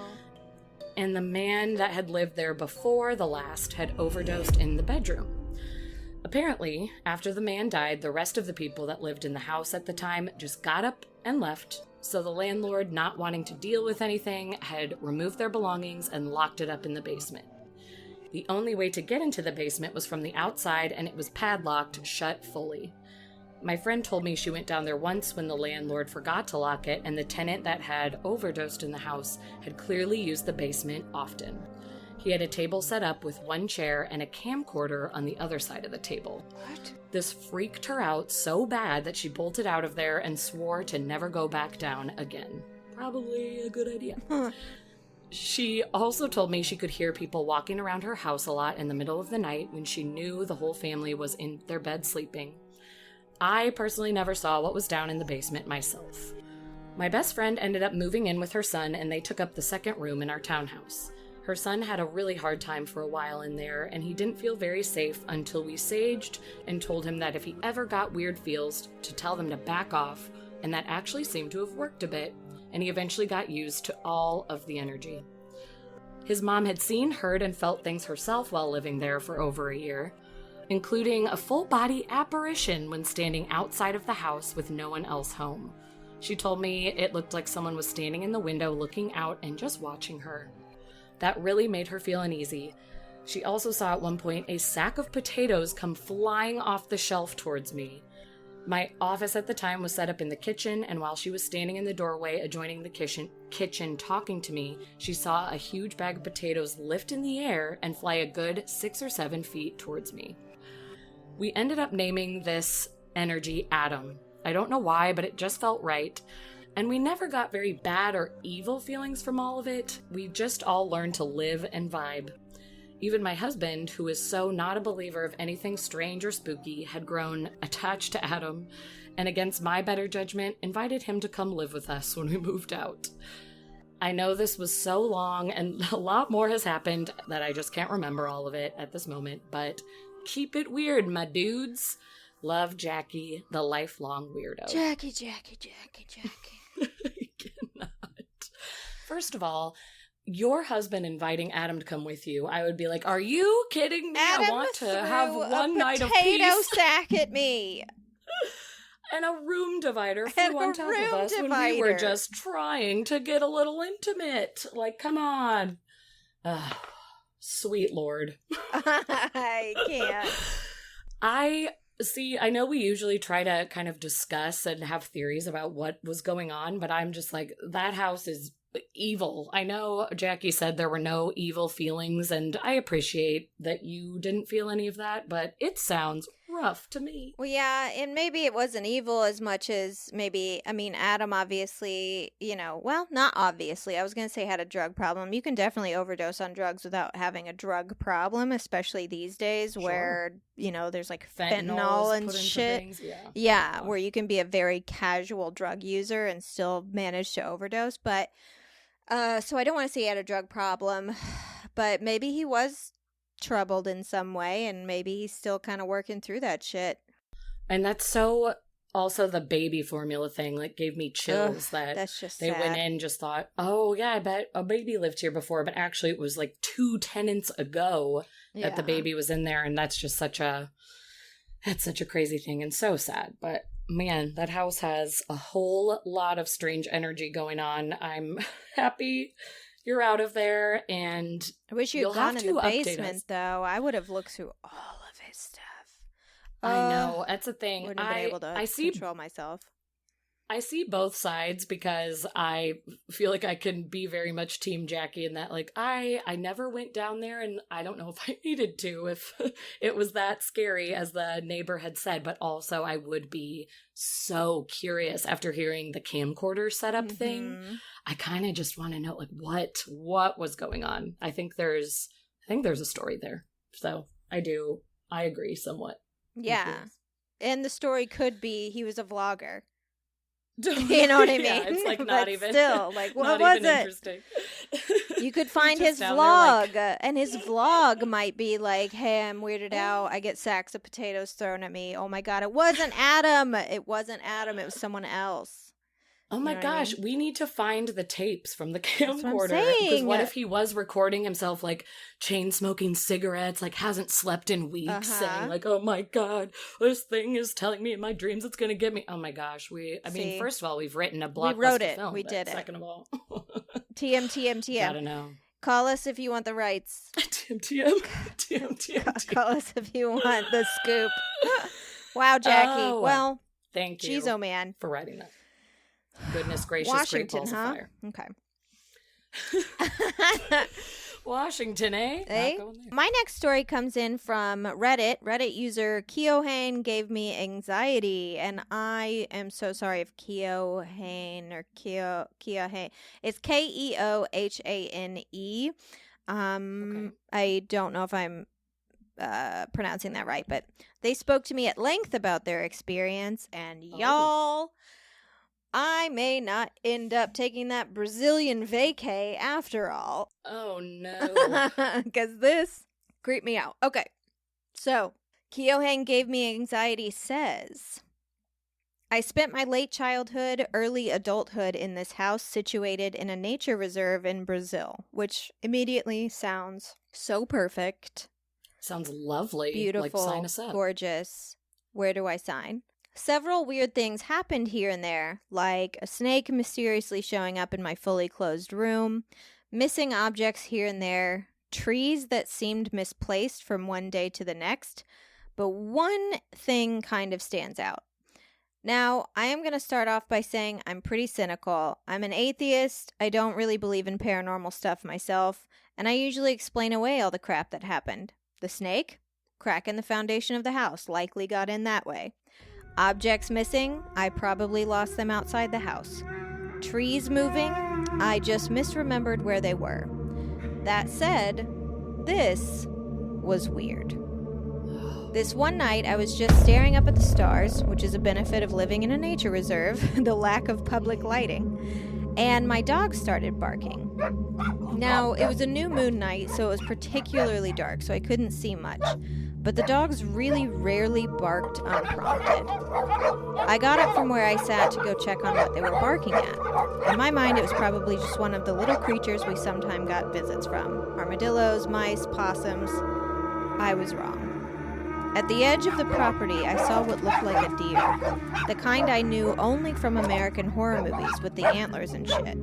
And the man that had lived there before the last had overdosed in the bedroom. Apparently, after the man died, the rest of the people that lived in the house at the time just got up and left, so the landlord, not wanting to deal with anything, had removed their belongings and locked it up in the basement. The only way to get into the basement was from the outside, and it was padlocked shut fully. My friend told me she went down there once when the landlord forgot to lock it, and the tenant that had overdosed in the house had clearly used the basement often. He had a table set up with one chair and a camcorder on the other side of the table. What? This freaked her out so bad that she bolted out of there and swore to never go back down again. Probably a good idea. She also told me she could hear people walking around her house a lot in the middle of the night when she knew the whole family was in their bed sleeping. I personally never saw what was down in the basement myself. My best friend ended up moving in with her son, and they took up the second room in our townhouse. Her son had a really hard time for a while in there, and he didn't feel very safe until we saged and told him that if he ever got weird feels, to tell them to back off, and that actually seemed to have worked a bit, and he eventually got used to all of the energy. His mom had seen, heard, and felt things herself while living there for over a year, including a full-body apparition when standing outside of the house with no one else home. She told me it looked like someone was standing in the window looking out and just watching her. That really made her feel uneasy. She also saw at one point a sack of potatoes come flying off the shelf towards me. My office at the time was set up in the kitchen, and while she was standing in the doorway adjoining the kitchen talking to me, she saw a huge bag of potatoes lift in the air and fly a good 6 or 7 feet towards me. We ended up naming this energy Adam. I don't know why, but it just felt right. And we never got very bad or evil feelings from all of it. We just all learned to live and vibe. Even my husband, who is so not a believer of anything strange or spooky, had grown attached to Adam, and against my better judgment, invited him to come live with us when we moved out. I know this was so long, and a lot more has happened that I just can't remember all of it at this moment, but keep it weird, my dudes. Love, Jackie, the lifelong weirdo. Jackie. I cannot. First of all, your husband inviting Adam to come with you, I would be like, are you kidding me? Adam I want to have one night of peace. Potato sack at me. And a room divider flew on top of us when we were just trying to get a little intimate. Like, come on. Sweet Lord. I can't. I know we usually try to kind of discuss and have theories about what was going on, but I'm just like, that house is evil. I know Jackie said there were no evil feelings, and I appreciate that you didn't feel any of that, but it sounds rough to me. Well, yeah, and maybe it wasn't evil as much as Adam obviously, well, not obviously. I was going to say had a drug problem. You can definitely overdose on drugs without having a drug problem, especially these days where, there's like fentanyl and shit. Yeah, where you can be a very casual drug user and still manage to overdose. But, so I don't want to say he had a drug problem, but maybe he was troubled in some way, and maybe he's still kind of working through that shit. And that's so also the baby formula thing, like, gave me chills. That's just they sad. Went in just thought, oh yeah, I bet a baby lived here before, but actually it was like 2 tenants ago that the baby was in there. And that's just such a That's such a crazy thing and so sad. But man, that house has a whole lot of strange energy going on. I'm happy you're out of there, and I wish you'd gone in the basement, though. I would have looked through all of his stuff. I know. That's the thing. Wouldn't have been able to control myself. I see both sides because I feel like I can be very much Team Jackie in that, like, I never went down there, and I don't know if I needed to if it was that scary as the neighbor had said, but also I would be so curious after hearing the camcorder setup thing. I kind of just want to know, like, what was going on. I think there's a story there. So I agree somewhat. Yeah. And the story could be he was a vlogger. You know what I mean? Yeah, it's like not even still like what was it? Interesting. You could find his vlog, and his vlog might be like, "Hey, I'm weirded out. I get sacks of potatoes thrown at me. Oh my god, it wasn't Adam. It wasn't Adam. It was someone else." Oh my gosh, we need to find the tapes from the camcorder. Because what if he was recording himself, like, chain smoking cigarettes, like, hasn't slept in weeks, saying, like, oh my god, this thing is telling me in my dreams it's gonna get me. Oh my gosh, mean, first of all, we've written a blockbuster film. We wrote it. We did it. Second of all. TM. Gotta know. Call us if you want the rights. TM. Call us if you want the scoop. Wow, Jackie. Oh, well, thank you. Jeez, oh man. For writing that. Goodness gracious, Washington, great balls huh? of fire. Okay. Washington, eh? My next story comes in from Reddit. Reddit user Keohane gave me anxiety, and I am so sorry if Keohane or Keohane. It's Keohane. Okay. I don't know if I'm pronouncing that right, but they spoke to me at length about their experience, and y'all, I may not end up taking that Brazilian vacay after all. Oh, no. Because this creeped me out. Okay, so Keohane gave me anxiety says, I spent my late childhood, early adulthood in this house situated in a nature reserve in Brazil, which immediately sounds so perfect. Sounds lovely. Beautiful, like, sign us up. Gorgeous. Where do I sign? Several weird things happened here and there, like a snake mysteriously showing up in my fully closed room, missing objects here and there, trees that seemed misplaced from one day to the next, but one thing kind of stands out. Now, I am going to start off by saying I'm pretty cynical. I'm an atheist, I don't really believe in paranormal stuff myself, and I usually explain away all the crap that happened. The snake? Crack in the foundation of the house, likely got in that way. Objects missing, I probably lost them outside the house. Trees moving, I just misremembered where they were. That said, this was weird. This one night, I was just staring up at the stars, which is a benefit of living in a nature reserve, the lack of public lighting, and my dog started barking. Now, it was a new moon night, so it was particularly dark, so I couldn't see much. But the dogs really rarely barked unprompted. I got up from where I sat to go check on what they were barking at. In my mind, it was probably just one of the little creatures we sometimes got visits from. Armadillos, mice, possums. I was wrong. At the edge of the property, I saw what looked like a deer. The kind I knew only from American horror movies with the antlers and shit.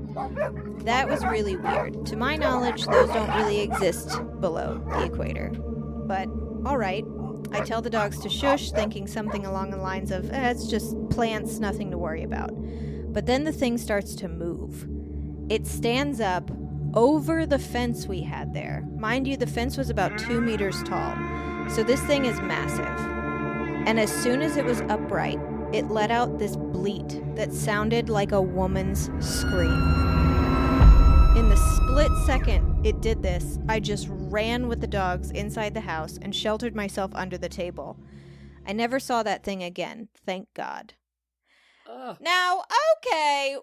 That was really weird. To my knowledge, those don't really exist below the equator. But all right, I tell the dogs to shush, thinking something along the lines of, it's just plants, nothing to worry about. But then the thing starts to move. It stands up over the fence we had there. Mind you, the fence was about 2 meters tall, so this thing is massive. And as soon as it was upright, it let out this bleat that sounded like a woman's scream. In the split second it did this, I just ran with the dogs inside the house and sheltered myself under the table. I never saw that thing again, thank God. Ugh. Now, okay,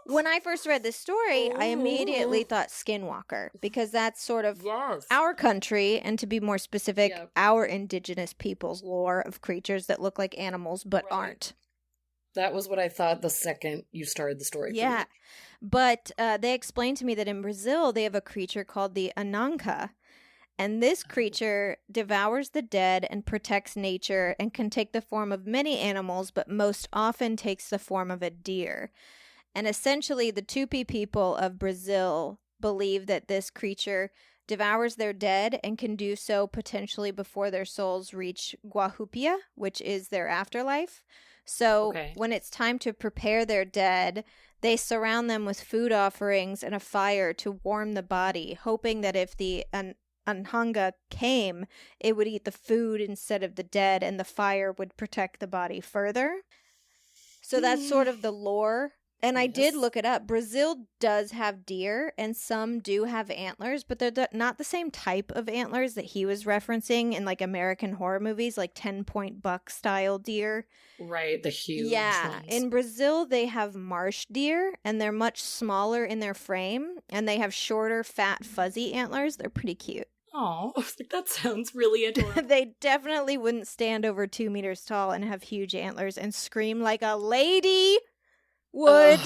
when I first read this story, I immediately thought skinwalker, because that's sort of our country, and to be more specific, our indigenous people's lore of creatures that look like animals but aren't. That was what I thought the second you started the story. Yeah, but they explained to me that in Brazil they have a creature called the Ananka, And this creature devours the dead and protects nature and can take the form of many animals, but most often takes the form of a deer. And essentially, the Tupi people of Brazil believe that this creature devours their dead and can do so potentially before their souls reach Guahupia, which is their afterlife. So when it's time to prepare their dead, they surround them with food offerings and a fire to warm the body, hoping that if the Anhanga came, it would eat the food instead of the dead, and the fire would protect the body further. So that's sort of the lore. And I did look it up. Brazil does have deer, and some do have antlers, but they're not the same type of antlers that he was referencing in like American horror movies, like 10-point buck style deer. Right, the huge ones. In Brazil, they have marsh deer, and they're much smaller in their frame, and they have shorter, fat, fuzzy antlers. They're pretty cute. Oh, that sounds really adorable. They definitely wouldn't stand over 2 meters tall and have huge antlers and scream like a lady would.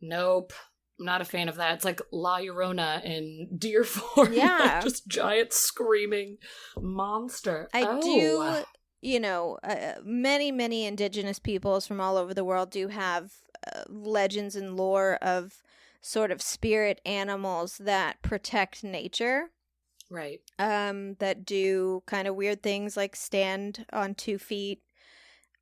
Nope. I'm not a fan of that. It's like La Llorona in deer form. Yeah. Just giant screaming monster. I do, many indigenous peoples from all over the world do have legends and lore of sort of spirit animals that protect nature. Right. That do kind of weird things like stand on 2 feet,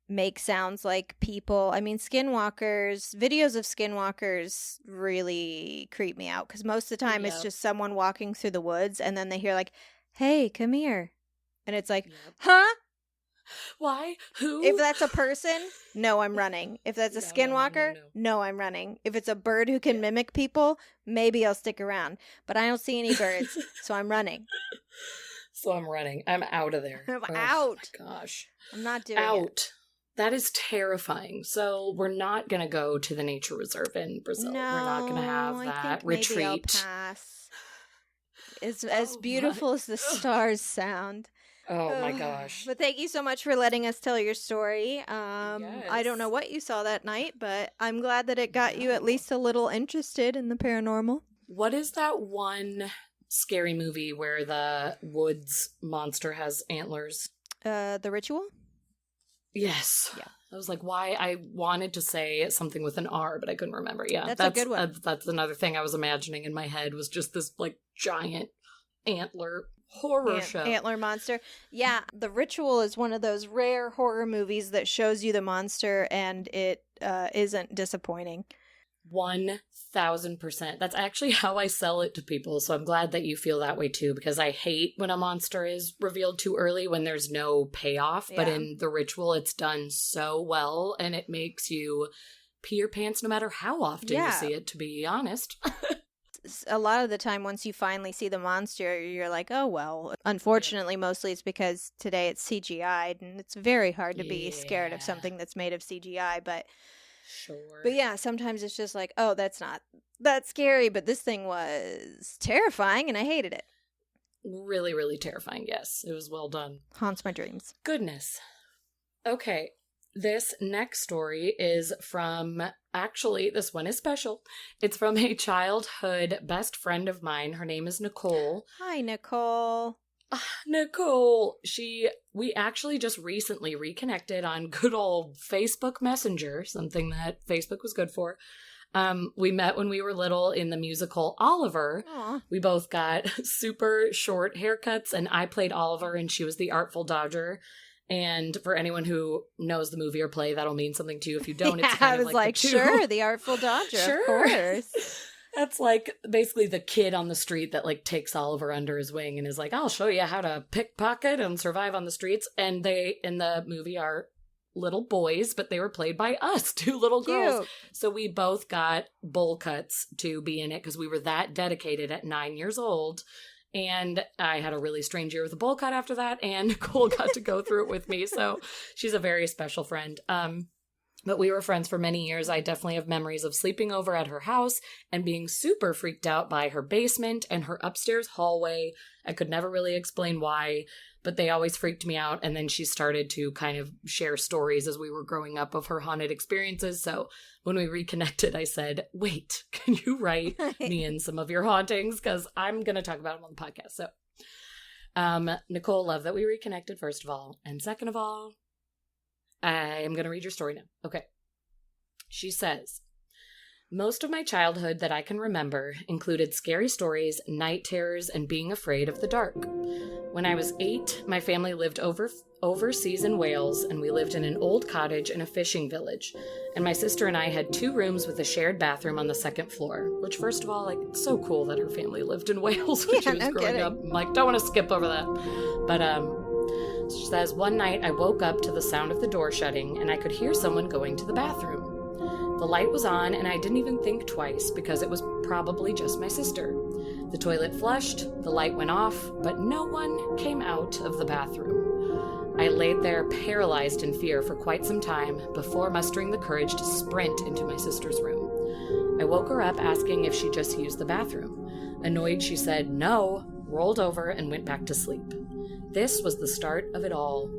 make sounds like people. I mean, skinwalkers, videos of skinwalkers really creep me out because most of the time it's just someone walking through the woods and then they hear like, hey, come here. And it's like, huh? Why? Who? If that's a person, no, I'm running. If that's a skinwalker, no, I'm running. If it's a bird who can mimic people, maybe I'll stick around. But I don't see any birds, so I'm running. So I'm running. I'm out of there. I'm out. My gosh. I'm not doing it. That is terrifying. So we're not going to go to the nature reserve in Brazil. No, we're not going to have that retreat. Maybe I'll pass. As beautiful as the stars sound. Oh my gosh. But thank you so much for letting us tell your story. I don't know what you saw that night, but I'm glad that it got you at least a little interested in the paranormal. What is that one scary movie where the woods monster has antlers? The Ritual? Yes. Yeah. I was like, why? I wanted to say something with an R, but I couldn't remember. Yeah, that's a good one. That's another thing I was imagining in my head was just this like giant antler horror show. Antler monster. Yeah, The Ritual is one of those rare horror movies that shows you the monster and it isn't disappointing. 1000%. That's actually how I sell it to people. So I'm glad that you feel that way too, because I hate when a monster is revealed too early when there's no payoff. Yeah. But in The Ritual, it's done so well and it makes you pee your pants no matter how often you see it, to be honest. A lot of the time, once you finally see the monster, you're like, oh, well. Unfortunately, mostly it's because today it's CGI'd and it's very hard to be scared of something that's made of CGI. But yeah, sometimes it's just like, oh, that's not that scary, but this thing was terrifying and I hated it. Really, really terrifying. Yes, it was well done. Haunts my dreams. Goodness. Okay. This next story is from, actually, this one is special. It's from a childhood best friend of mine. Her name is Nicole. Hi, Nicole. Nicole. We actually just recently reconnected on good old Facebook Messenger, something that Facebook was good for. We met when we were little in the musical Oliver. Aww. We both got super short haircuts, and I played Oliver, and she was the Artful Dodger. And for anyone who knows the movie or play, that'll mean something to you. If you don't, it's kind I was of like sure, the Artful Dodger, sure. Of course. That's like basically the kid on the street that like takes Oliver under his wing and is like, I'll show you how to pickpocket and survive on the streets. And they, in the movie, are little boys, but they were played by us, 2 little girls. Cute. So we both got bowl cuts to be in it because we were that dedicated at 9 years old. And I had a really strange year with a bowl cut after that, and Nicole got to go through it with me. So she's a very special friend. But we were friends for many years. I definitely have memories of sleeping over at her house and being super freaked out by her basement and her upstairs hallway. I could never really explain why, but they always freaked me out. And then she started to kind of share stories as we were growing up of her haunted experiences. So when we reconnected, I said, wait, can you write me in some of your hauntings? Because I'm going to talk about them on the podcast. So Nicole, love that we reconnected, first of all. And second of all, I am going to read your story now. Okay. She says, most of my childhood that I can remember included scary stories, night terrors, and being afraid of the dark. When I was 8, my family lived overseas in Wales, and we lived in an old cottage in a fishing village. And my sister and I had 2 rooms with a shared bathroom on the 2nd floor, which, first of all, like, it's so cool that her family lived in Wales when she was growing up. I'm like, don't want to skip over that. But, she says, one night I woke up to the sound of the door shutting, and I could hear someone going to the bathroom. The light was on, and I didn't even think twice because it was probably just my sister. The toilet flushed, the light went off, but no one came out of the bathroom. I laid there paralyzed in fear for quite some time before mustering the courage to sprint into my sister's room. I woke her up asking if she just used the bathroom. Annoyed, she said no, rolled over, and went back to sleep. This was the start of it all.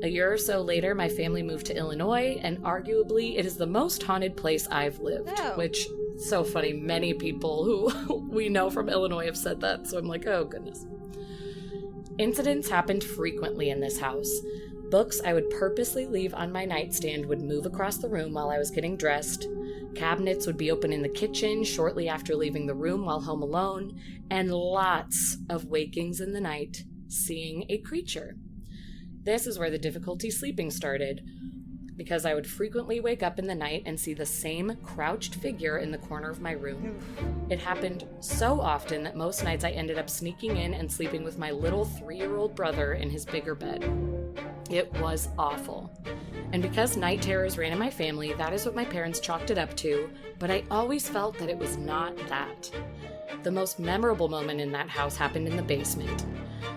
A year or so later, my family moved to Illinois, and arguably it is the most haunted place I've lived, which, so funny, many people who we know from Illinois have said that, so I'm like, oh goodness. Incidents happened frequently in this house. Books I would purposely leave on my nightstand would move across the room while I was getting dressed. Cabinets would be open in the kitchen shortly after leaving the room while home alone, and lots of wakings in the night, seeing a creature. This is where the difficulty sleeping started, because I would frequently wake up in the night and see the same crouched figure in the corner of my room. It happened so often that most nights I ended up sneaking in and sleeping with my little 3-year-old brother in his bigger bed. It was awful. And because night terrors ran in my family, that is what my parents chalked it up to, but I always felt that it was not that. The most memorable moment in that house happened in the basement.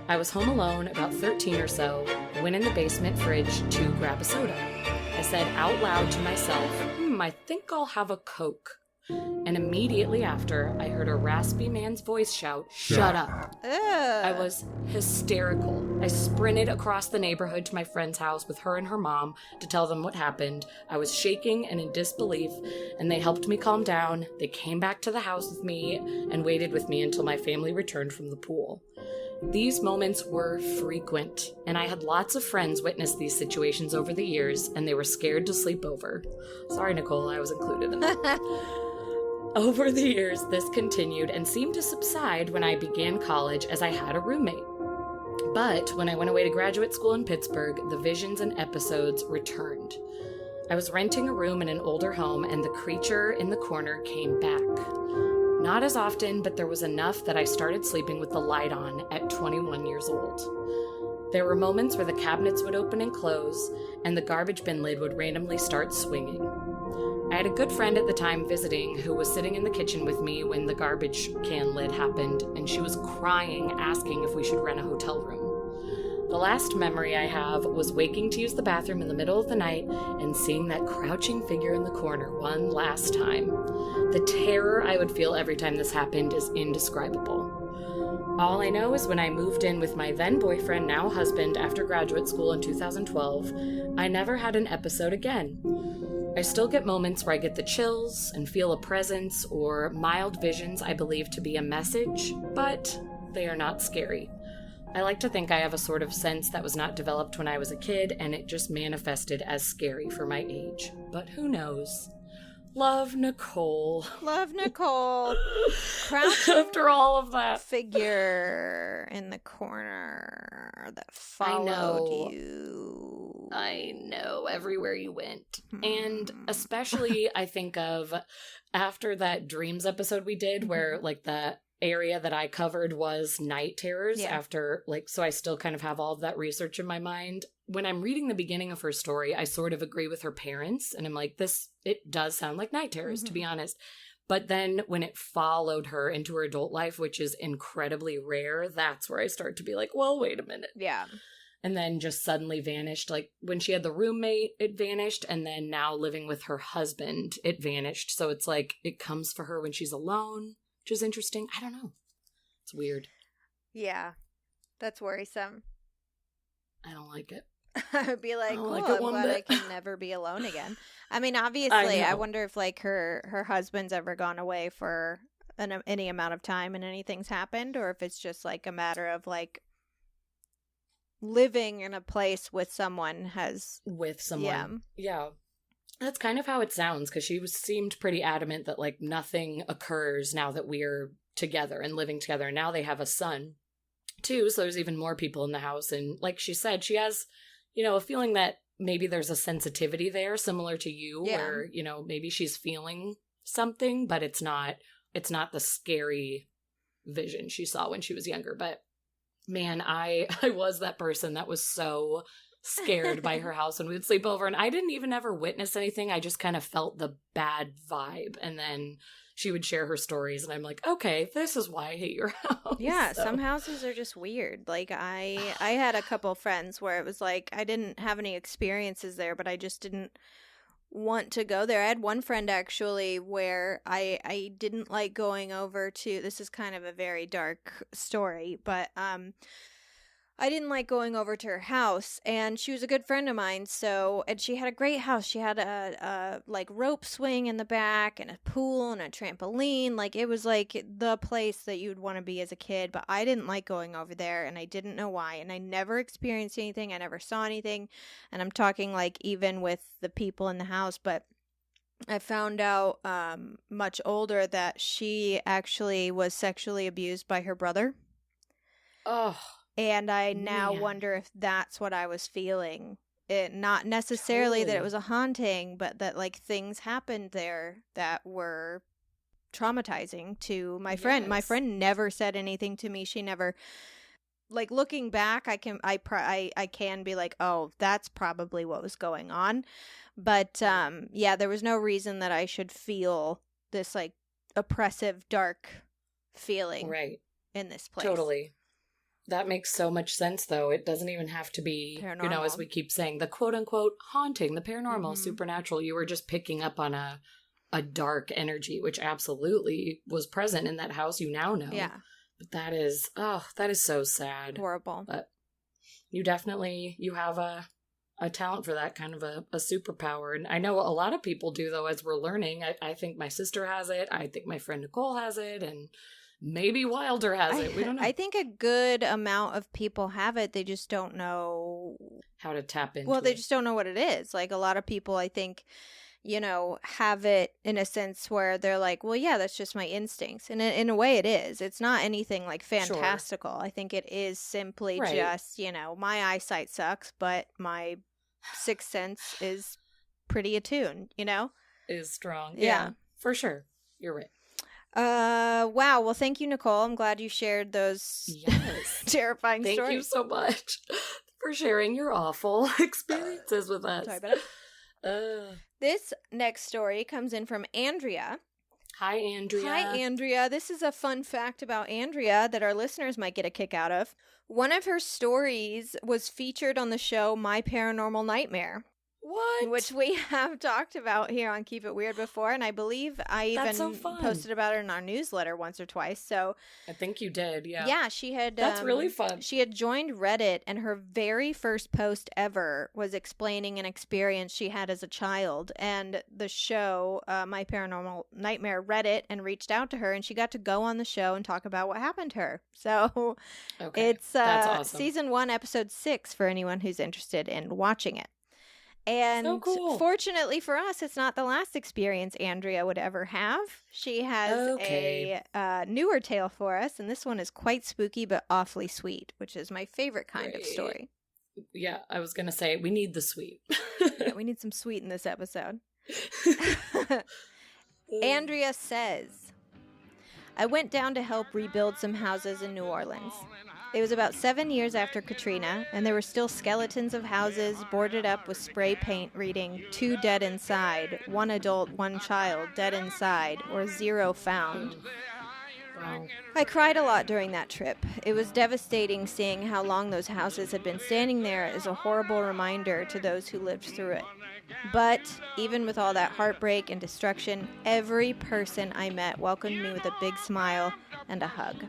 I was home alone, about 13 or so, went in the basement fridge to grab a soda. I said out loud to myself, I think I'll have a Coke. And immediately after, I heard a raspy man's voice shout, "Shut up." I was hysterical. I sprinted across the neighborhood to my friend's house with her and her mom to tell them what happened. I was shaking and in disbelief, and they helped me calm down. They came back to the house with me and waited with me until my family returned from the pool. These moments were frequent, and I had lots of friends witness these situations over the years, and they were scared to sleep over. Sorry, Nicole, I was included in that. Over the years, this continued and seemed to subside when I began college as I had a roommate. But when I went away to graduate school in Pittsburgh, the visions and episodes returned. I was renting a room in an older home, and the creature in the corner came back. Not as often, but there was enough that I started sleeping with the light on at 21 years old. There were moments where the cabinets would open and close, and the garbage bin lid would randomly start swinging. I had a good friend at the time visiting who was sitting in the kitchen with me when the garbage can lid happened, and she was crying, asking if we should rent a hotel room. The last memory I have was waking to use the bathroom in the middle of the night and seeing that crouching figure in the corner one last time. The terror I would feel every time this happened is indescribable. All I know is when I moved in with my then boyfriend, now husband, after graduate school in 2012, I never had an episode again. I still get moments where I get the chills and feel a presence or mild visions I believe to be a message, but they are not scary. I like to think I have a sort of sense that was not developed when I was a kid, and it just manifested as scary for my age. But who knows? Love, Nicole. Love, Nicole. After all of that. Figure in the corner that followed you. I know, everywhere you went. And especially, I think of after that Dreams episode we did, where, like, the area that I covered was night terrors after, like, so I still kind of have all of that research in my mind. When I'm reading the beginning of her story, I sort of agree with her parents, and I'm like, it does sound like night terrors, to be honest. But then when it followed her into her adult life, which is incredibly rare, that's where I start to be like, well, wait a minute. Yeah. And then just suddenly vanished. Like, when she had the roommate, it vanished, and then now living with her husband, it vanished. So it's like, it comes for her when she's alone, which is interesting. I don't know. It's weird. Yeah. That's worrisome. I don't like it. I would be like, cool, I'm glad I can never be alone again. I mean, obviously, I wonder if, like, her husband's ever gone away for any amount of time and anything's happened, or if it's just, like, a matter of, like, living in a place with someone has... With someone. Yeah. That's kind of how it sounds, because she seemed pretty adamant that, like, nothing occurs now that we're together and living together. And now they have a son, too, so there's even more people in the house. And like she said, she has, you know, a feeling that maybe there's a sensitivity there, similar to you, where, you know, maybe she's feeling something, but it's not the scary vision she saw when she was younger. But, man, I was that person that was so scared by her house when we would sleep over, and I didn't even ever witness anything. I just kind of felt the bad vibe, and then she would share her stories, and I'm like, okay, this is why I hate your house. Yeah, so. Some houses are just weird. Like, I had a couple friends where it was like, I didn't have any experiences there, but I just didn't want to go there. I had one friend, actually, where I didn't like going over to, this is kind of a very dark story, but I didn't like going over to her house, and she was a good friend of mine, and she had a great house. She had a like rope swing in the back and a pool and a trampoline. Like, it was like the place that you'd want to be as a kid, but I didn't like going over there, and I didn't know why, and I never experienced anything. I never saw anything, and I'm talking like even with the people in the house, but I found out much older that she actually was sexually abused by her brother. Oh. And I now wonder if that's what I was feeling. It not necessarily that it was a haunting, but that like things happened there that were traumatizing to my friend. My friend never said anything to me. She never, like, looking back, I can be like, oh, that's probably what was going on. But there was no reason that I should feel this like oppressive, dark feeling in this place. Totally. That makes so much sense, though. It doesn't even have to be, paranormal. You know, as we keep saying, the quote-unquote haunting, the paranormal, supernatural. You were just picking up on a dark energy, which absolutely was present in that house, you now know. Yeah. But that is so sad. Horrible. But you have a talent for that, kind of a superpower. And I know a lot of people do, though, as we're learning. I think my sister has it. I think my friend Nicole has it. And maybe Wilder has it. We don't know. I think a good amount of people have it. They just don't know how to tap into it. Well, they just don't know what it is. Like, a lot of people, I think, you know, have it in a sense where they're like, well, yeah, that's just my instincts. And in a way it is. It's not anything like fantastical. Sure. I think it is simply just, you know, my eyesight sucks, but my sixth sense is pretty attuned, you know? Is strong. Yeah, for sure. You're right. Wow. Well, thank you, Nicole. I'm glad you shared those terrifying stories. Thank you so much for sharing your awful experiences with us. Sorry about it. This next story comes in from Andrea. Hi, Andrea. Hi, Andrea. This is a fun fact about Andrea that our listeners might get a kick out of. One of her stories was featured on the show My Paranormal Nightmare. What? Which we have talked about here on Keep It Weird before, and I believe I even posted about it in our newsletter once or twice. So I think you did, yeah. Yeah, she had... That's really fun. She had joined Reddit, and her very first post ever was explaining an experience she had as a child. And the show, My Paranormal Nightmare, read it and reached out to her, and she got to go on the show and talk about what happened to her. So it's that's awesome. Season 1, Episode 6 for anyone who's interested in watching it. And so cool. Fortunately for us, it's not the last experience Andrea would ever have. She has a newer tale for us, and this one is quite spooky but awfully sweet, which is my favorite kind of story. Yeah, I was going to say, we need the sweet. Yeah, we need some sweet in this episode. Andrea says, I went down to help rebuild some houses in New Orleans. It was about 7 years after Katrina, and there were still skeletons of houses boarded up with spray paint reading 2 dead inside, 1 adult, 1 child dead inside, or 0 found. Wow. I cried a lot during that trip. It was devastating seeing how long those houses had been standing there as a horrible reminder to those who lived through it. But even with all that heartbreak and destruction, every person I met welcomed me with a big smile and a hug.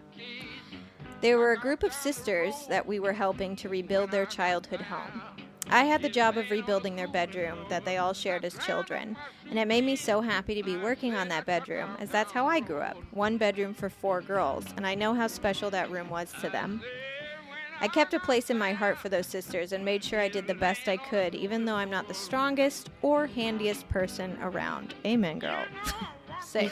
They were a group of sisters that we were helping to rebuild their childhood home. I had the job of rebuilding their bedroom that they all shared as children, and it made me so happy to be working on that bedroom, as that's how I grew up, 1 bedroom for 4 girls, and I know how special that room was to them. I kept a place in my heart for those sisters and made sure I did the best I could, even though I'm not the strongest or handiest person around. Amen, girl. Same.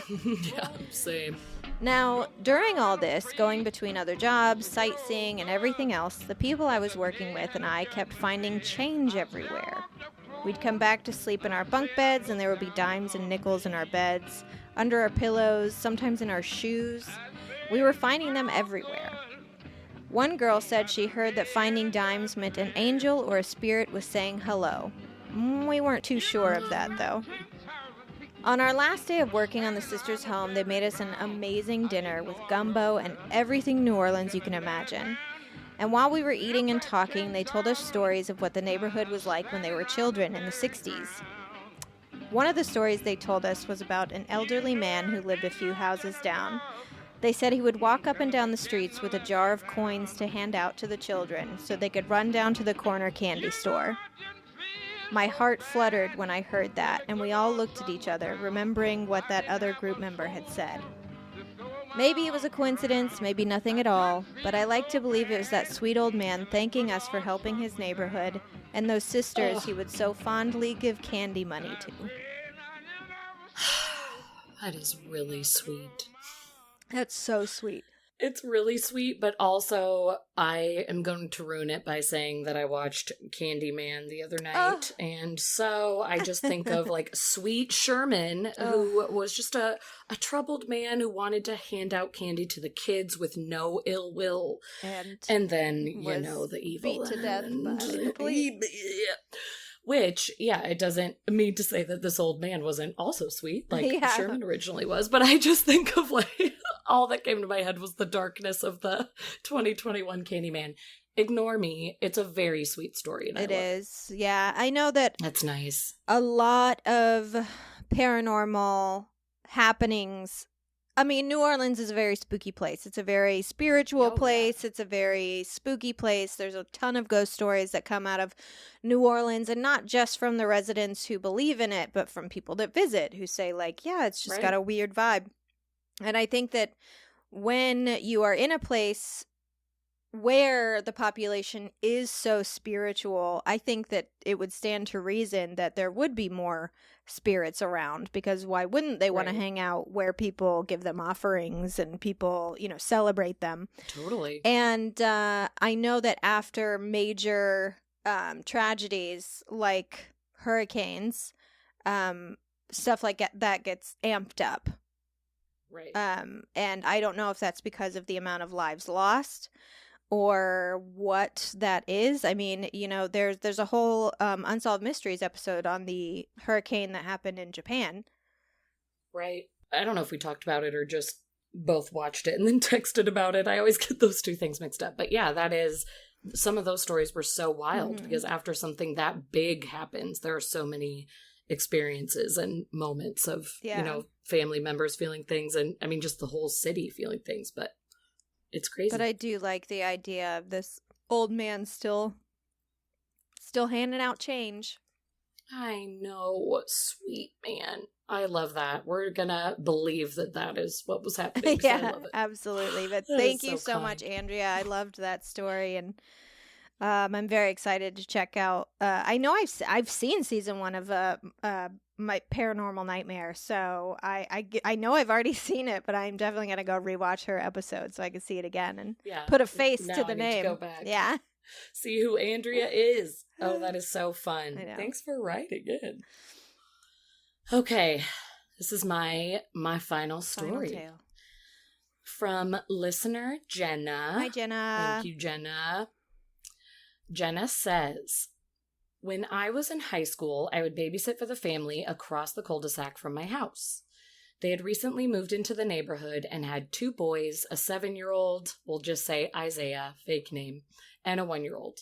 Yeah, same. Now, during all this, going between other jobs, sightseeing, and everything else, the people I was working with and I kept finding change everywhere. We'd come back to sleep in our bunk beds, and there would be dimes and nickels in our beds, under our pillows, sometimes in our shoes. We were finding them everywhere. One girl said she heard that finding dimes meant an angel or a spirit was saying hello. We weren't too sure of that, though. On our last day of working on the sisters' home, they made us an amazing dinner with gumbo and everything New Orleans you can imagine. And while we were eating and talking, they told us stories of what the neighborhood was like when they were children in the 60s. One of the stories they told us was about an elderly man who lived a few houses down. They said he would walk up and down the streets with a jar of coins to hand out to the children so they could run down to the corner candy store. My heart fluttered when I heard that, and we all looked at each other, remembering what that other group member had said. Maybe it was a coincidence, maybe nothing at all, but I like to believe it was that sweet old man thanking us for helping his neighborhood and those sisters he would so fondly give candy money to. That is really sweet. That's so sweet. It's really sweet, but also I am going to ruin it by saying that I watched Candyman the other night. And so I just think of like sweet Sherman, who was just a troubled man who wanted to hand out candy to the kids with no ill will. And then, you know, the evil. Beat to death by the police. Which, yeah, it doesn't mean to say that this old man wasn't also sweet, like Sherman originally was, but I just think of, like, all that came to my head was the darkness of the 2021 Candyman. Ignore me. It's a very sweet story. It is. Yeah, I know that. That's nice. A lot of paranormal happenings. I mean, New Orleans is a very spooky place. It's a very spiritual place. It's a very spooky place. There's a ton of ghost stories that come out of New Orleans, and not just from the residents who believe in it, but from people that visit who say, like, yeah, it's just got a weird vibe. And I think that when you are in a place where the population is so spiritual, I think that it would stand to reason that there would be more spirits around, because why wouldn't they want to hang out where people give them offerings and people, you know, celebrate them? Totally. And I know that after major tragedies like hurricanes, stuff like that gets amped up. Right. And I don't know if that's because of the amount of lives lost or what that is. I mean, you know, there's a whole Unsolved Mysteries episode on the hurricane that happened in Japan. Right. I don't know if we talked about it or just both watched it and then texted about it. I always get those two things mixed up. But yeah, that is, some of those stories were so wild because after something that big happens, there are so many experiences and moments of, you know, family members feeling things, and I mean, just the whole city feeling things, but it's crazy. But I do like the idea of this old man still handing out change. I know, sweet man. I love that. We're gonna believe that is what was happening. Yeah, I love it. Absolutely. But thank you so much, Andrea. I loved that story, and I'm very excited to check out. I know I've seen season 1 of my Paranormal Nightmare, so I know I've already seen it, but I'm definitely gonna go rewatch her episode so I can see it again and put a face to the name. Go back. Yeah, see who Andrea is. Oh, that is so fun. Thanks for writing in. Okay, this is my final story. Final tale. From listener Jenna. Hi, Jenna. Thank you, Jenna. Jenna says, when I was in high school, I would babysit for the family across the cul-de-sac from my house. They had recently moved into the neighborhood and had 2 boys, a 7-year-old, we'll just say Isaiah, fake name, and a 1-year-old.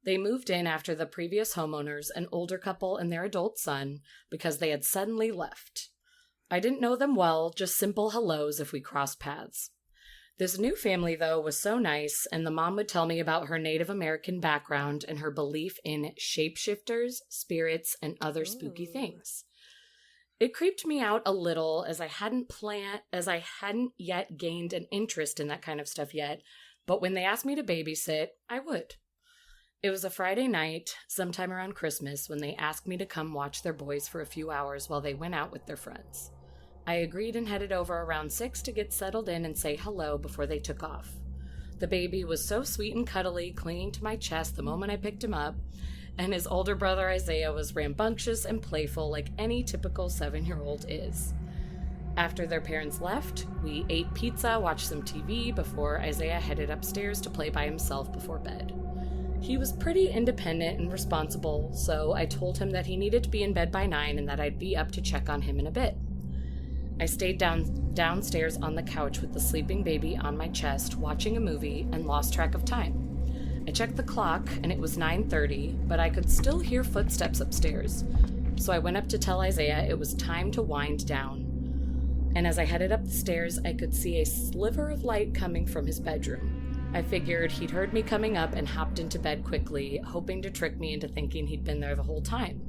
They moved in after the previous homeowners, an older couple and their adult son, because they had suddenly left. I didn't know them well, just simple hellos if we crossed paths. This new family, though, was so nice, and the mom would tell me about her Native American background and her belief in shapeshifters, spirits, and other spooky things. It creeped me out a little as I hadn't yet gained an interest in that kind of stuff yet, But when they asked me to babysit, I would. It was a Friday night, sometime around Christmas, when they asked me to come watch their boys for a few hours while they went out with their friends. I agreed and headed over around 6 to get settled in and say hello before they took off. The baby was so sweet and cuddly, clinging to my chest the moment I picked him up, and his older brother Isaiah was rambunctious and playful like any typical 7-year-old is. After their parents left, we ate pizza, watched some TV before Isaiah headed upstairs to play by himself before bed. He was pretty independent and responsible, so I told him that he needed to be in bed by 9 and that I'd be up to check on him in a bit. I stayed downstairs on the couch with the sleeping baby on my chest, watching a movie, and lost track of time. I checked the clock, and it was 9:30, but I could still hear footsteps upstairs, so I went up to tell Isaiah it was time to wind down. And as I headed up the stairs, I could see a sliver of light coming from his bedroom. I figured he'd heard me coming up and hopped into bed quickly, hoping to trick me into thinking he'd been there the whole time.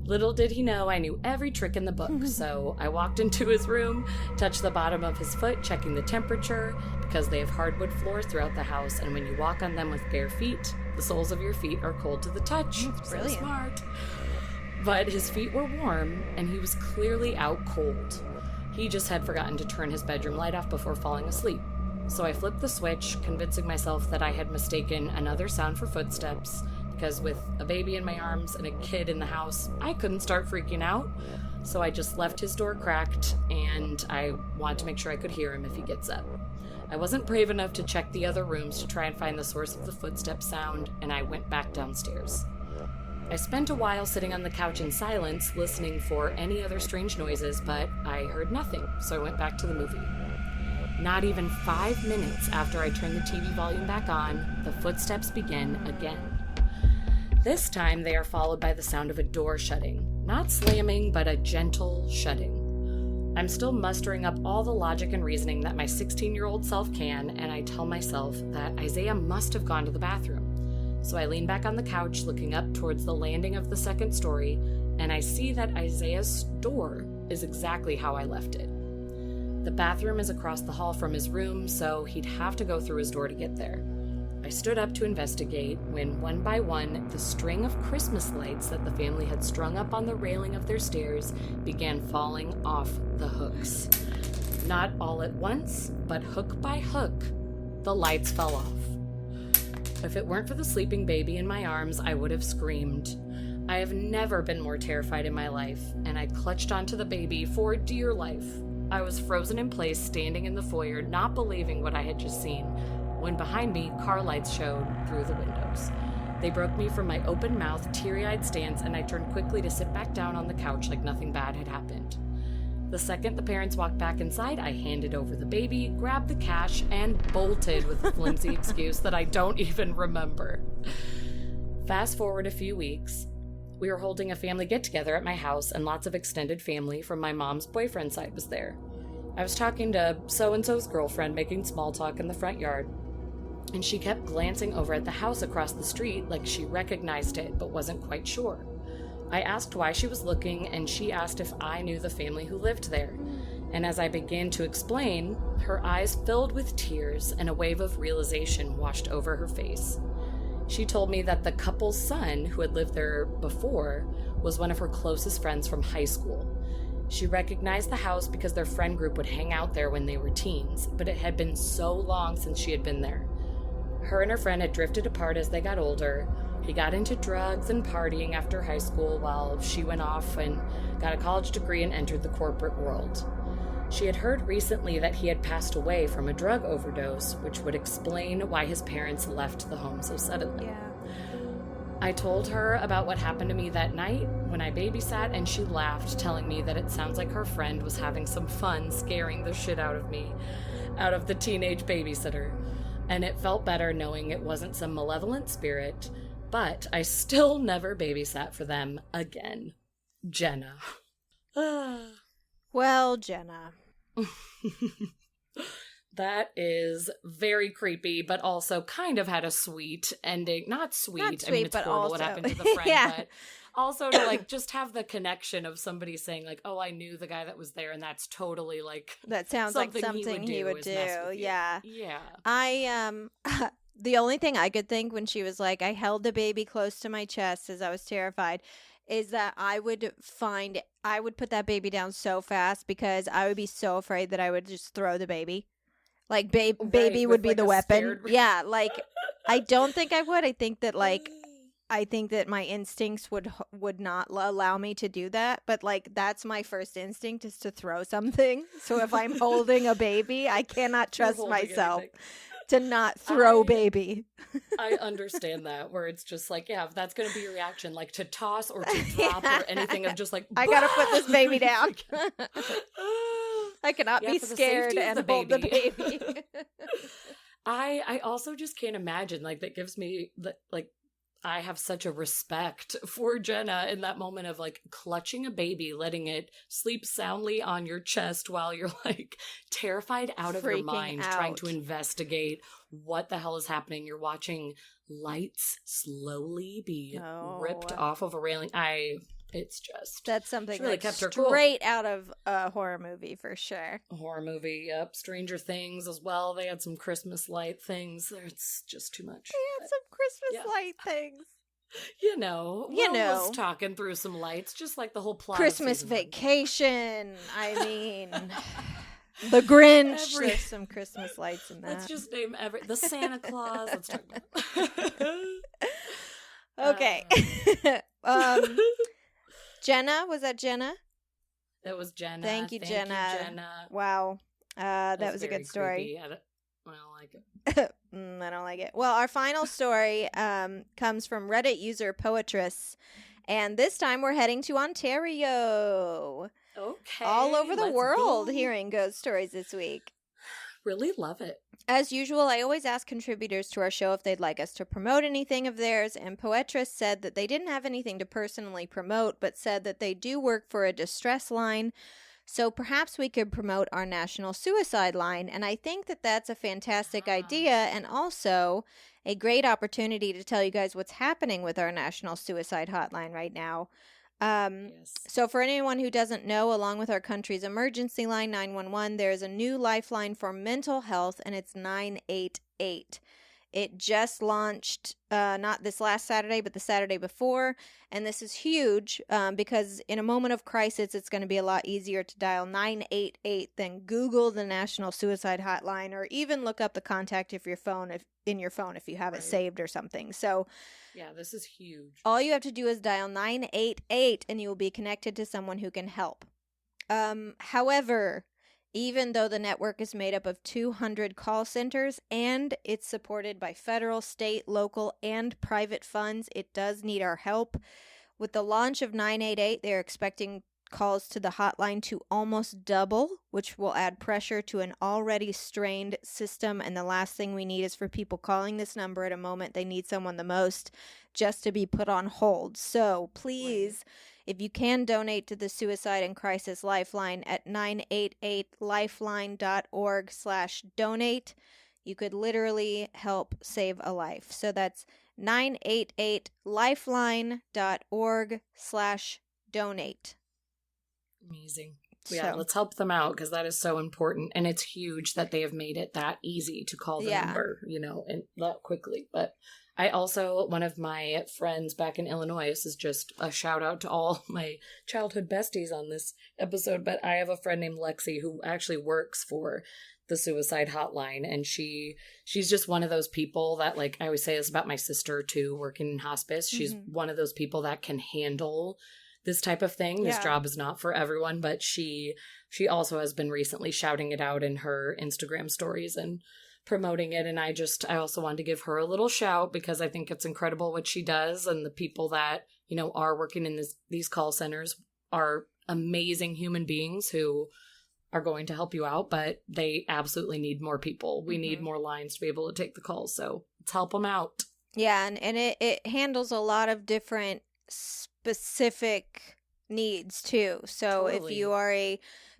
Little did he know I knew every trick in the book, so I walked into his room, touched the bottom of his foot, checking the temperature, because they have hardwood floors throughout the house, and when you walk on them with bare feet, the soles of your feet are cold to the touch. That's brilliant. So smart. But his feet were warm, and he was clearly out cold. He just had forgotten to turn his bedroom light off before falling asleep. So I flipped the switch, convincing myself that I had mistaken another sound for footsteps, because with a baby in my arms and a kid in the house, I couldn't start freaking out. So I just left his door cracked, and I wanted to make sure I could hear him if he gets up. I wasn't brave enough to check the other rooms to try and find the source of the footstep sound, and I went back downstairs. I spent a while sitting on the couch in silence, listening for any other strange noises, but I heard nothing, so I went back to the movie. Not even 5 minutes after I turned the TV volume back on, the footsteps begin again. This time, they are followed by the sound of a door shutting. Not slamming, but a gentle shutting. I'm still mustering up all the logic and reasoning that my 16-year-old self can, and I tell myself that Isaiah must have gone to the bathroom. So I lean back on the couch, looking up towards the landing of the second story, and I see that Isaiah's door is exactly how I left it. The bathroom is across the hall from his room, so he'd have to go through his door to get there. I stood up to investigate when, one by one, the string of Christmas lights that the family had strung up on the railing of their stairs began falling off the hooks. Not all at once, but hook by hook, the lights fell off. If it weren't for the sleeping baby in my arms, I would have screamed. I have never been more terrified in my life, and I clutched onto the baby for dear life. I was frozen in place, standing in the foyer, not believing what I had just seen, when behind me, car lights showed through the windows. They broke me from my open-mouthed, teary-eyed stance, and I turned quickly to sit back down on the couch like nothing bad had happened. The second the parents walked back inside, I handed over the baby, grabbed the cash, and bolted with a flimsy excuse that I don't even remember. Fast forward a few weeks. We were holding a family get-together at my house, and lots of extended family from my mom's boyfriend side was there. I was talking to so-and-so's girlfriend, making small talk in the front yard, and she kept glancing over at the house across the street like she recognized it but wasn't quite sure. I asked why she was looking, and she asked if I knew the family who lived there. And as I began to explain, her eyes filled with tears and a wave of realization washed over her face. She told me that the couple's son, who had lived there before, was one of her closest friends from high school. She recognized the house because their friend group would hang out there when they were teens, but it had been so long since she had been there. Her and her friend had drifted apart as they got older. He got into drugs and partying after high school while she went off and got a college degree and entered the corporate world. She had heard recently that he had passed away from a drug overdose, which would explain why his parents left the home so suddenly. Yeah. I told her about what happened to me that night when I babysat, and she laughed, telling me that it sounds like her friend was having some fun scaring the shit out of me, out of the teenage babysitter. And it felt better knowing it wasn't some malevolent spirit, but I still never babysat for them again. Jenna. Well, Jenna. That is very creepy, but also kind of had a sweet ending. Not sweet, I mean, it's but horrible also what happened to the friend, yeah. but Also to like just have the connection of somebody saying like, oh, I knew the guy that was there and that's totally like that sounds like something he would do. Yeah. The only thing I could think when she was like, I held the baby close to my chest as I was terrified, is that I would put that baby down so fast because I would be so afraid that I would just throw the baby. Like baby would be like the weapon. Yeah, like I don't think I would. I think that my instincts would not allow me to do that. But like that's my first instinct is to throw something. So if I'm holding a baby, I cannot trust myself to not throw baby. I understand that, where it's just like, yeah, if that's going to be your reaction, like to toss or to drop or anything of just like, I got to put this baby down. I cannot be scared and hold the baby. I also just can't imagine, like, that gives me, like, I have such a respect for Jenna in that moment of like clutching a baby, letting it sleep soundly on your chest while you're like terrified out of your mind, trying to investigate what the hell is happening. You're watching lights slowly be ripped off of a railing. That's something really kept her straight out of a horror movie for sure. A horror movie, yep. Stranger Things as well. They had some Christmas light things. It's just too much. They had some Christmas light things. You know, was talking through some lights, just like the whole plot. Christmas Vacation. I mean, The Grinch. There's some Christmas lights in that. Let's just name the Santa Claus. Let's talk about. Okay. Jenna, was that Jenna? That was Jenna. Thank you, Jenna. Wow. That was a good story. I don't like it. I don't like it. Well, our final story comes from Reddit user Poetress. And this time we're heading to Ontario. Okay. All over the world hearing ghost stories this week. Really love it. As usual, I always ask contributors to our show if they'd like us to promote anything of theirs, and Poetress said that they didn't have anything to personally promote, but said that they do work for a distress line, so perhaps we could promote our national suicide line, and I think that that's a fantastic idea, and also a great opportunity to tell you guys what's happening with our national suicide hotline right now. Yes. So for anyone who doesn't know, along with our country's emergency line 911, there's a new lifeline for mental health, and it's 988. It just launched not this last Saturday, but the Saturday before, and this is huge because in a moment of crisis, it's going to be a lot easier to dial 988 than Google the National Suicide Hotline, or even look up the contact in your phone if you have it saved or something. So yeah, this is huge. All you have to do is dial 988 and you will be connected to someone who can help. However, even though the network is made up of 200 call centers and it's supported by federal, state, local, and private funds, it does need our help. With the launch of 988, they're expecting calls to the hotline to almost double, which will add pressure to an already strained system. And the last thing we need is for people calling this number at a moment they need someone the most just to be put on hold. So please, if you can donate to the Suicide and Crisis Lifeline at 988lifeline.org/donate, you could literally help save a life. So that's 988lifeline.org/donate. Amazing. Yeah, let's help them out because that is so important. And it's huge that they have made it that easy to call the number, and that quickly. But I also, one of my friends back in Illinois, this is just a shout out to all my childhood besties on this episode, but I have a friend named Lexi who actually works for the suicide hotline, and she's just one of those people that, like, I always say this about my sister too, working in hospice. She's one of those people that can handle this type of thing. This job is not for everyone, but she also has been recently shouting it out in her Instagram stories and promoting it. And I also wanted to give her a little shout because I think it's incredible what she does, and the people that, are working in these call centers are amazing human beings who are going to help you out, but they absolutely need more people. We need more lines to be able to take the calls. So let's help them out. Yeah. And it handles a lot of different specific needs too. So if you are a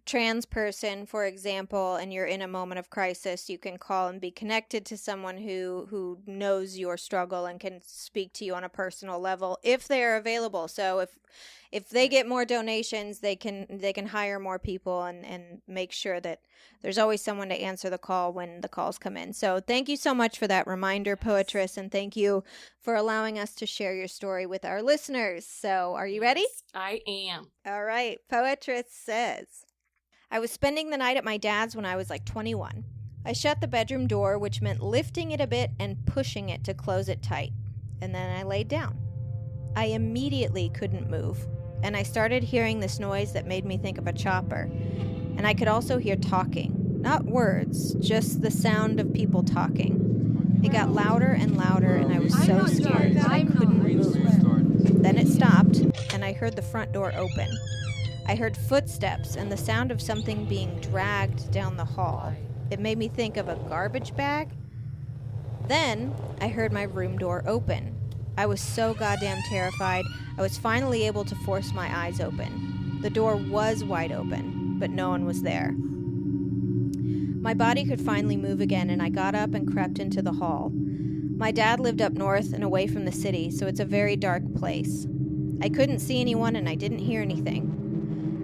trans person, for example, and you're in a moment of crisis, you can call and be connected to someone who knows your struggle and can speak to you on a personal level if they're available. So if they get more donations, they can hire more people and make sure that there's always someone to answer the call when the calls come in. So thank you so much for that reminder, Poetress, and thank you for allowing us to share your story with our listeners. So are you ready? I am. All right. Poetress says, I was spending the night at my dad's when I was like 21. I shut the bedroom door, which meant lifting it a bit and pushing it to close it tight. And then I laid down. I immediately couldn't move, and I started hearing this noise that made me think of a chopper. And I could also hear talking. Not words, just the sound of people talking. It got louder and louder, and I was so scared that I couldn't move. Then it stopped, and I heard the front door open. I heard footsteps and the sound of something being dragged down the hall. It made me think of a garbage bag. Then I heard my room door open. I was so goddamn terrified. I was finally able to force my eyes open. The door was wide open, but no one was there. My body could finally move again, and I got up and crept into the hall. My dad lived up north and away from the city, so it's a very dark place. I couldn't see anyone, and I didn't hear anything.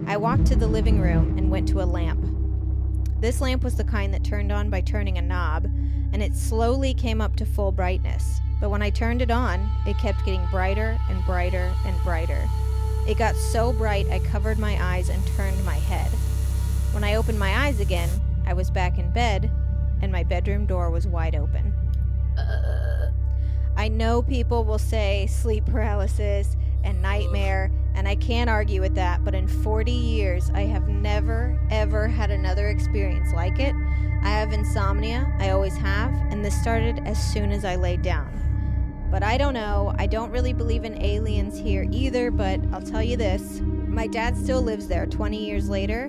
I walked to the living room and went to a lamp. This lamp was the kind that turned on by turning a knob, and it slowly came up to full brightness. But when I turned it on, it kept getting brighter and brighter and brighter. It got so bright I covered my eyes and turned my head. When I opened my eyes again, I was back in bed, and my bedroom door was wide open. I know people will say sleep paralysis and nightmare, and I can't argue with that, but in 40 years, I have never, ever had another experience like it. I have insomnia, I always have, and this started as soon as I laid down. But I don't know, I don't really believe in aliens here either, but I'll tell you this. My dad still lives there 20 years later,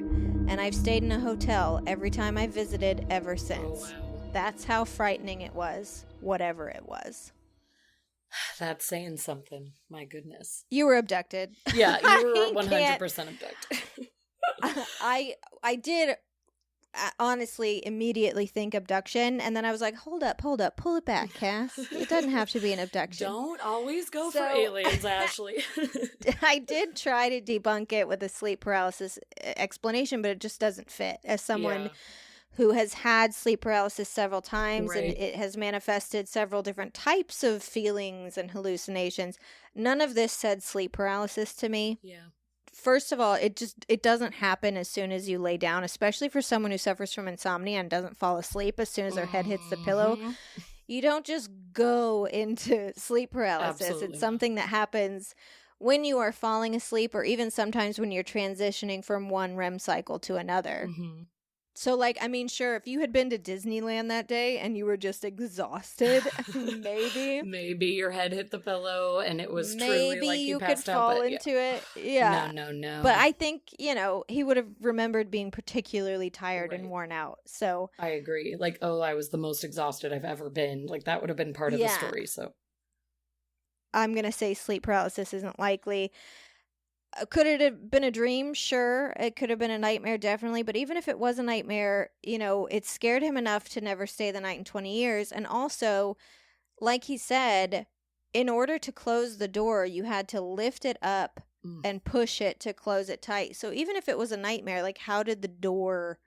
and I've stayed in a hotel every time I visited ever since. Oh, wow. That's how frightening it was, whatever it was. That's saying something. My goodness. You were abducted. Yeah, you were 100% abducted. I did honestly immediately think abduction, and then I was like, hold up, pull it back, Cass. It doesn't have to be an abduction. Don't always go for aliens, Ashley. I did try to debunk it with a sleep paralysis explanation, but it just doesn't fit. As someone who has had sleep paralysis several times, right, and it has manifested several different types of feelings and hallucinations, none of this said sleep paralysis to me. Yeah. First of all, it doesn't happen as soon as you lay down, especially for someone who suffers from insomnia and doesn't fall asleep as soon as their head hits the pillow. You don't just go into sleep paralysis. Absolutely It's something that happens when you are falling asleep, or even sometimes when you're transitioning from one REM cycle to another. Mm-hmm. So, like, I mean, sure, if you had been to Disneyland that day and you were just exhausted, maybe your head hit the pillow and it was truly maybe like you could passed out. fall into it. Yeah. No. But I think, he would have remembered being particularly tired Right. and worn out. So I agree. Like, I was the most exhausted I've ever been. Like, that would have been part of the story. So I'm going to say sleep paralysis isn't likely. Could it have been a dream? Sure. It could have been a nightmare, definitely. But even if it was a nightmare, it scared him enough to never stay the night in 20 years. And also, like he said, in order to close the door, you had to lift it up and push it to close it tight. So even if it was a nightmare, like, how did the door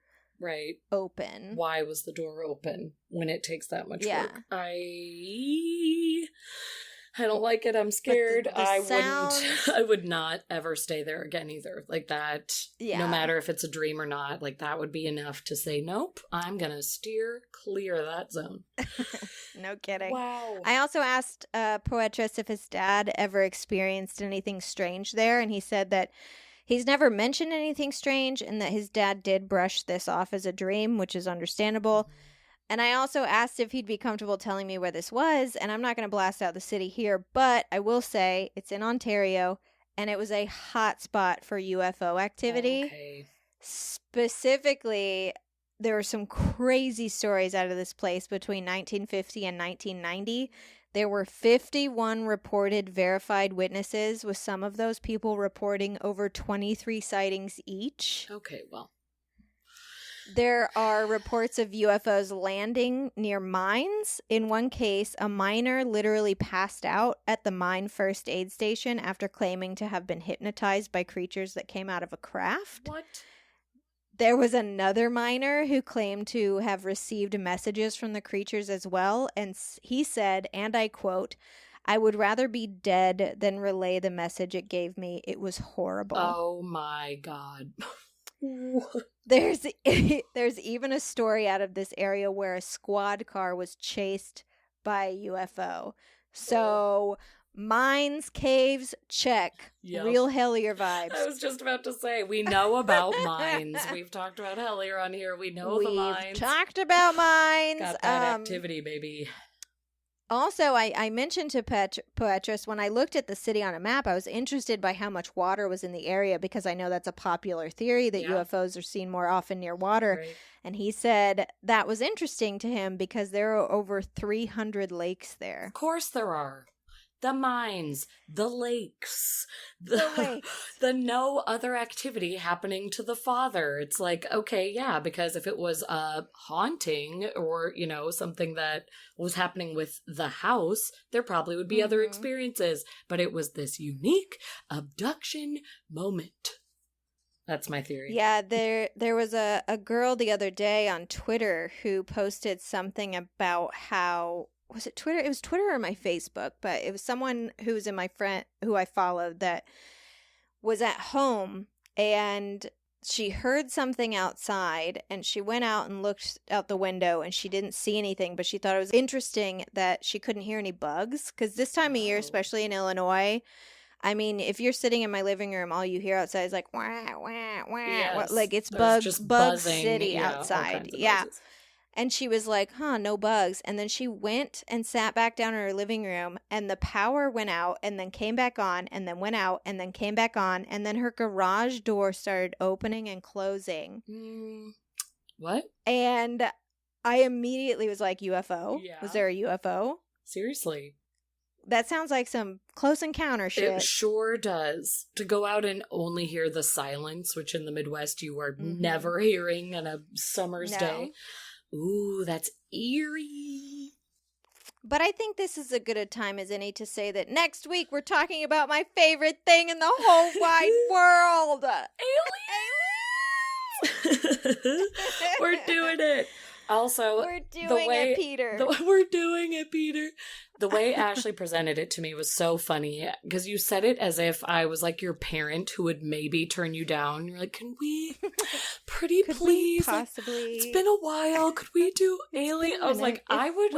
open? Why was the door open when it takes that much work? I don't like it. I'm scared. I would not ever stay there again either. Like that, no matter if it's a dream or not, like that would be enough to say, nope, I'm going to steer clear of that zone. No kidding. Wow. I also asked Poetress if his dad ever experienced anything strange there, and he said that he's never mentioned anything strange and that his dad did brush this off as a dream, which is understandable. And I also asked if he'd be comfortable telling me where this was, and I'm not going to blast out the city here, but I will say it's in Ontario, and it was a hot spot for UFO activity. Okay. Specifically, there were some crazy stories out of this place between 1950 and 1990. There were 51 reported verified witnesses, with some of those people reporting over 23 sightings each. Okay, well. There are reports of UFOs landing near mines. In one case, a miner literally passed out at the mine first aid station after claiming to have been hypnotized by creatures that came out of a craft. What? There was another miner who claimed to have received messages from the creatures as well, and he said, and I quote, "I would rather be dead than relay the message it gave me. It was horrible." Oh my God. There's even a story out of this area where a squad car was chased by a UFO. So mines, caves, check. Yep. Real Hellier vibes. I was just about to say, we know about mines. We've talked about Hellier on here. We know the mines. We've talked about mines. Got that activity, baby. Also, I mentioned to Poetris, when I looked at the city on a map, I was interested by how much water was in the area because I know that's a popular theory that UFOs are seen more often near water. Right. And he said that was interesting to him because there are over 300 lakes there. Of course there are. The mines, the lakes, the no other activity happening to the father. It's like, okay, yeah, because if it was a haunting or, you know, something that was happening with the house, there probably would be other experiences. But it was this unique abduction moment. That's my theory. Yeah, there was a girl the other day on Twitter who posted something about how... Was it Twitter? It was Twitter or my Facebook, but it was someone who was in my friend who I followed that was at home and she heard something outside and she went out and looked out the window and she didn't see anything, but she thought it was interesting that she couldn't hear any bugs because this time of year, especially in Illinois, I mean, if you're sitting in my living room, all you hear outside is like, wah, wah, wah. Yes. Like it's There's bug buzzing, city outside. Yeah. Noises. And she was like, no bugs. And then she went and sat back down in her living room and the power went out and then came back on and then went out and then came back on. And then her garage door started opening and closing. What? And I immediately was like, UFO? Yeah. Was there a UFO? Seriously. That sounds like some Close Encounter shit. It sure does. To go out and only hear the silence, which in the Midwest you are never hearing on a summer's day. Ooh, that's eerie. But I think this is as good a time as any to say that next week we're talking about my favorite thing in the whole wide world. Aliens! We're doing it. Also, we're doing it, Peter. We're doing it, Peter. The way Ashley presented it to me was so funny because you said it as if I was like your parent who would maybe turn you down. You're like, can we, pretty could please? We possibly. Like, it's been a while. Could we do aliens? I was like, I would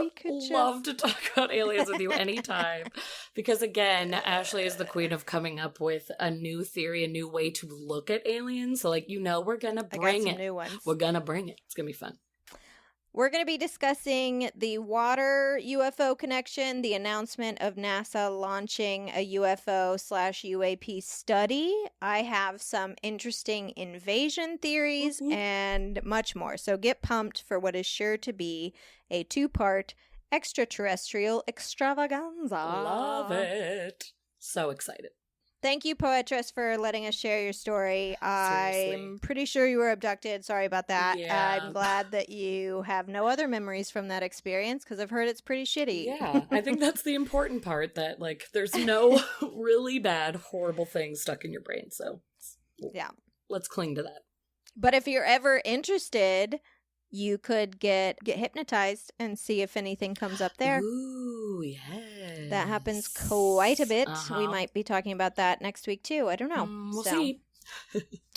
love to talk about aliens with you anytime. Because again, Ashley is the queen of coming up with a new theory, a new way to look at aliens. So like, we're going to bring it. New ones. We're going to bring it. It's going to be fun. We're going to be discussing the water UFO connection, the announcement of NASA launching a UFO/UAP study. I have some interesting invasion theories and much more. So get pumped for what is sure to be a 2-part extraterrestrial extravaganza. Love it. So excited. Thank you, Poetris, for letting us share your story. Seriously. I'm pretty sure you were abducted. Sorry about that. Yeah. I'm glad that you have no other memories from that experience because I've heard it's pretty shitty. Yeah, I think that's the important part, that like there's no really bad, horrible things stuck in your brain. So yeah, let's cling to that. But if you're ever interested, you could get hypnotized and see if anything comes up there. Ooh, yes. That happens quite a bit. We might be talking about that next week too. I don't know. We'll see.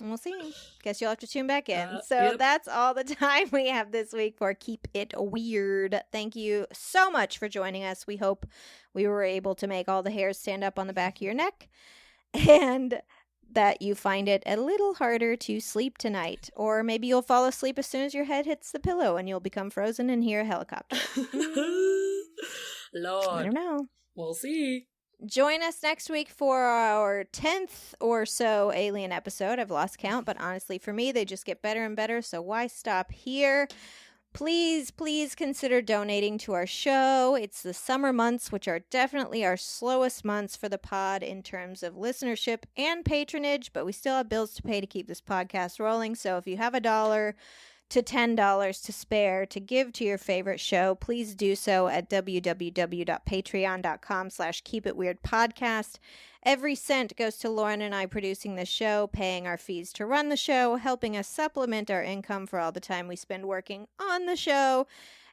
We'll see. Guess you'll have to tune back in. Yep. That's all the time we have this week for Keep It Weird. Thank you so much for joining us. We hope we were able to make all the hairs stand up on the back of your neck and that you find it a little harder to sleep tonight. Or maybe you'll fall asleep as soon as your head hits the pillow and you'll become frozen and hear a helicopter. Lord. I don't know. We'll see. Join us next week for our 10th or so alien episode. I've lost count, but honestly, for me, they just get better and better, so why stop here? Please consider donating to our show. It's the summer months, which are definitely our slowest months for the pod in terms of listenership and patronage, but we still have bills to pay to keep this podcast rolling, so if you have $1 to $10 to spare to give to your favorite show, please do so at www.patreon.com/keepitweirdpodcast. Every cent goes to Lauren and I producing the show, paying our fees to run the show, helping us supplement our income for all the time we spend working on the show,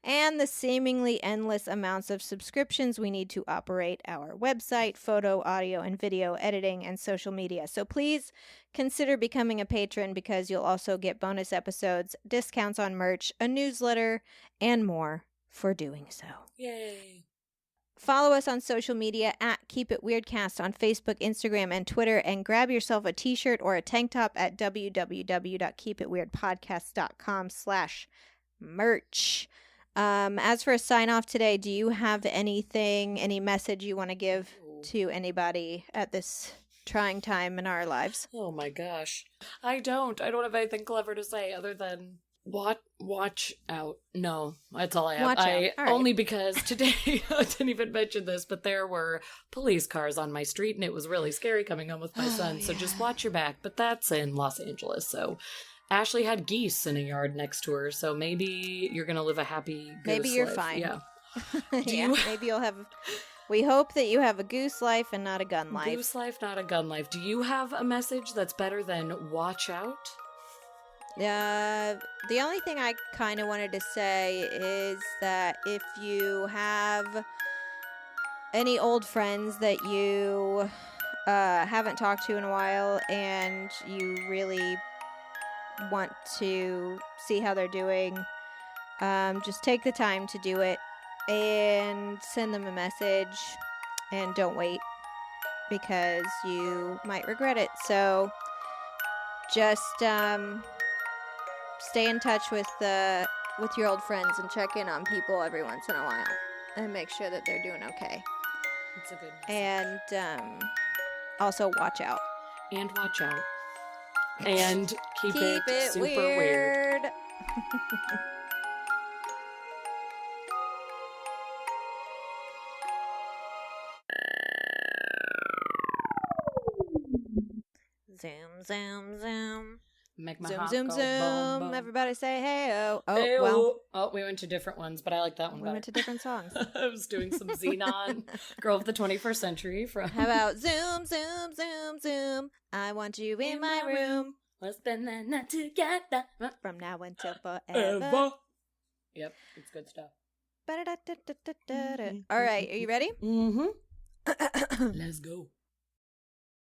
and the seemingly endless amounts of subscriptions we need to operate our website, photo, audio, and video editing, and social media. So please consider becoming a patron because you'll also get bonus episodes, discounts on merch, a newsletter, and more for doing so. Yay. Follow us on social media at Keep It Weirdcast on Facebook, Instagram, and Twitter, and grab yourself a t-shirt or a tank top at www.keepitweirdpodcast.com/merch. As for a sign off today, do you have any message you want to give to anybody at this trying time in our lives? Oh my gosh. I don't have anything clever to say other than watch out. No, that's all I have. Watch out. All right. Only because today, I didn't even mention this, but there were police cars on my street and it was really scary coming home with my son. So just watch your back. But that's in Los Angeles. So Ashley had geese in a yard next to her. So maybe you're going to live a happy goose Maybe you're life. fine. Yeah. Maybe you'll have... We hope that you have a goose life and not a gun life. Goose life, not a gun life. Do you have a message that's better than watch out? The only thing I kind of wanted to say is that if you have any old friends that you haven't talked to in a while and you really want to see how they're doing, just take the time to do it and send them a message, and don't wait because you might regret it. So just stay in touch with your old friends and check in on people every once in a while and make sure that they're doing okay. That's a good message. And also watch out. And watch out. And keep it super weird. Zoom, zoom, zoom. Make my Zoom, heart zoom, go zoom. boom, boom. Everybody say hey-oh. Oh, Hey-oh. well. Oh, we went to different ones, but I like that one We better. went to different songs. I was doing some Xenon, Girl of the 21st Century from... How about zoom, zoom, zoom, zoom. I want you in my room. Let's spend the night together. From now until forever. Ever. Yep, it's good stuff. Ba-da-da-da-da-da-da. All right, are you ready? Mm-hmm. Let's go.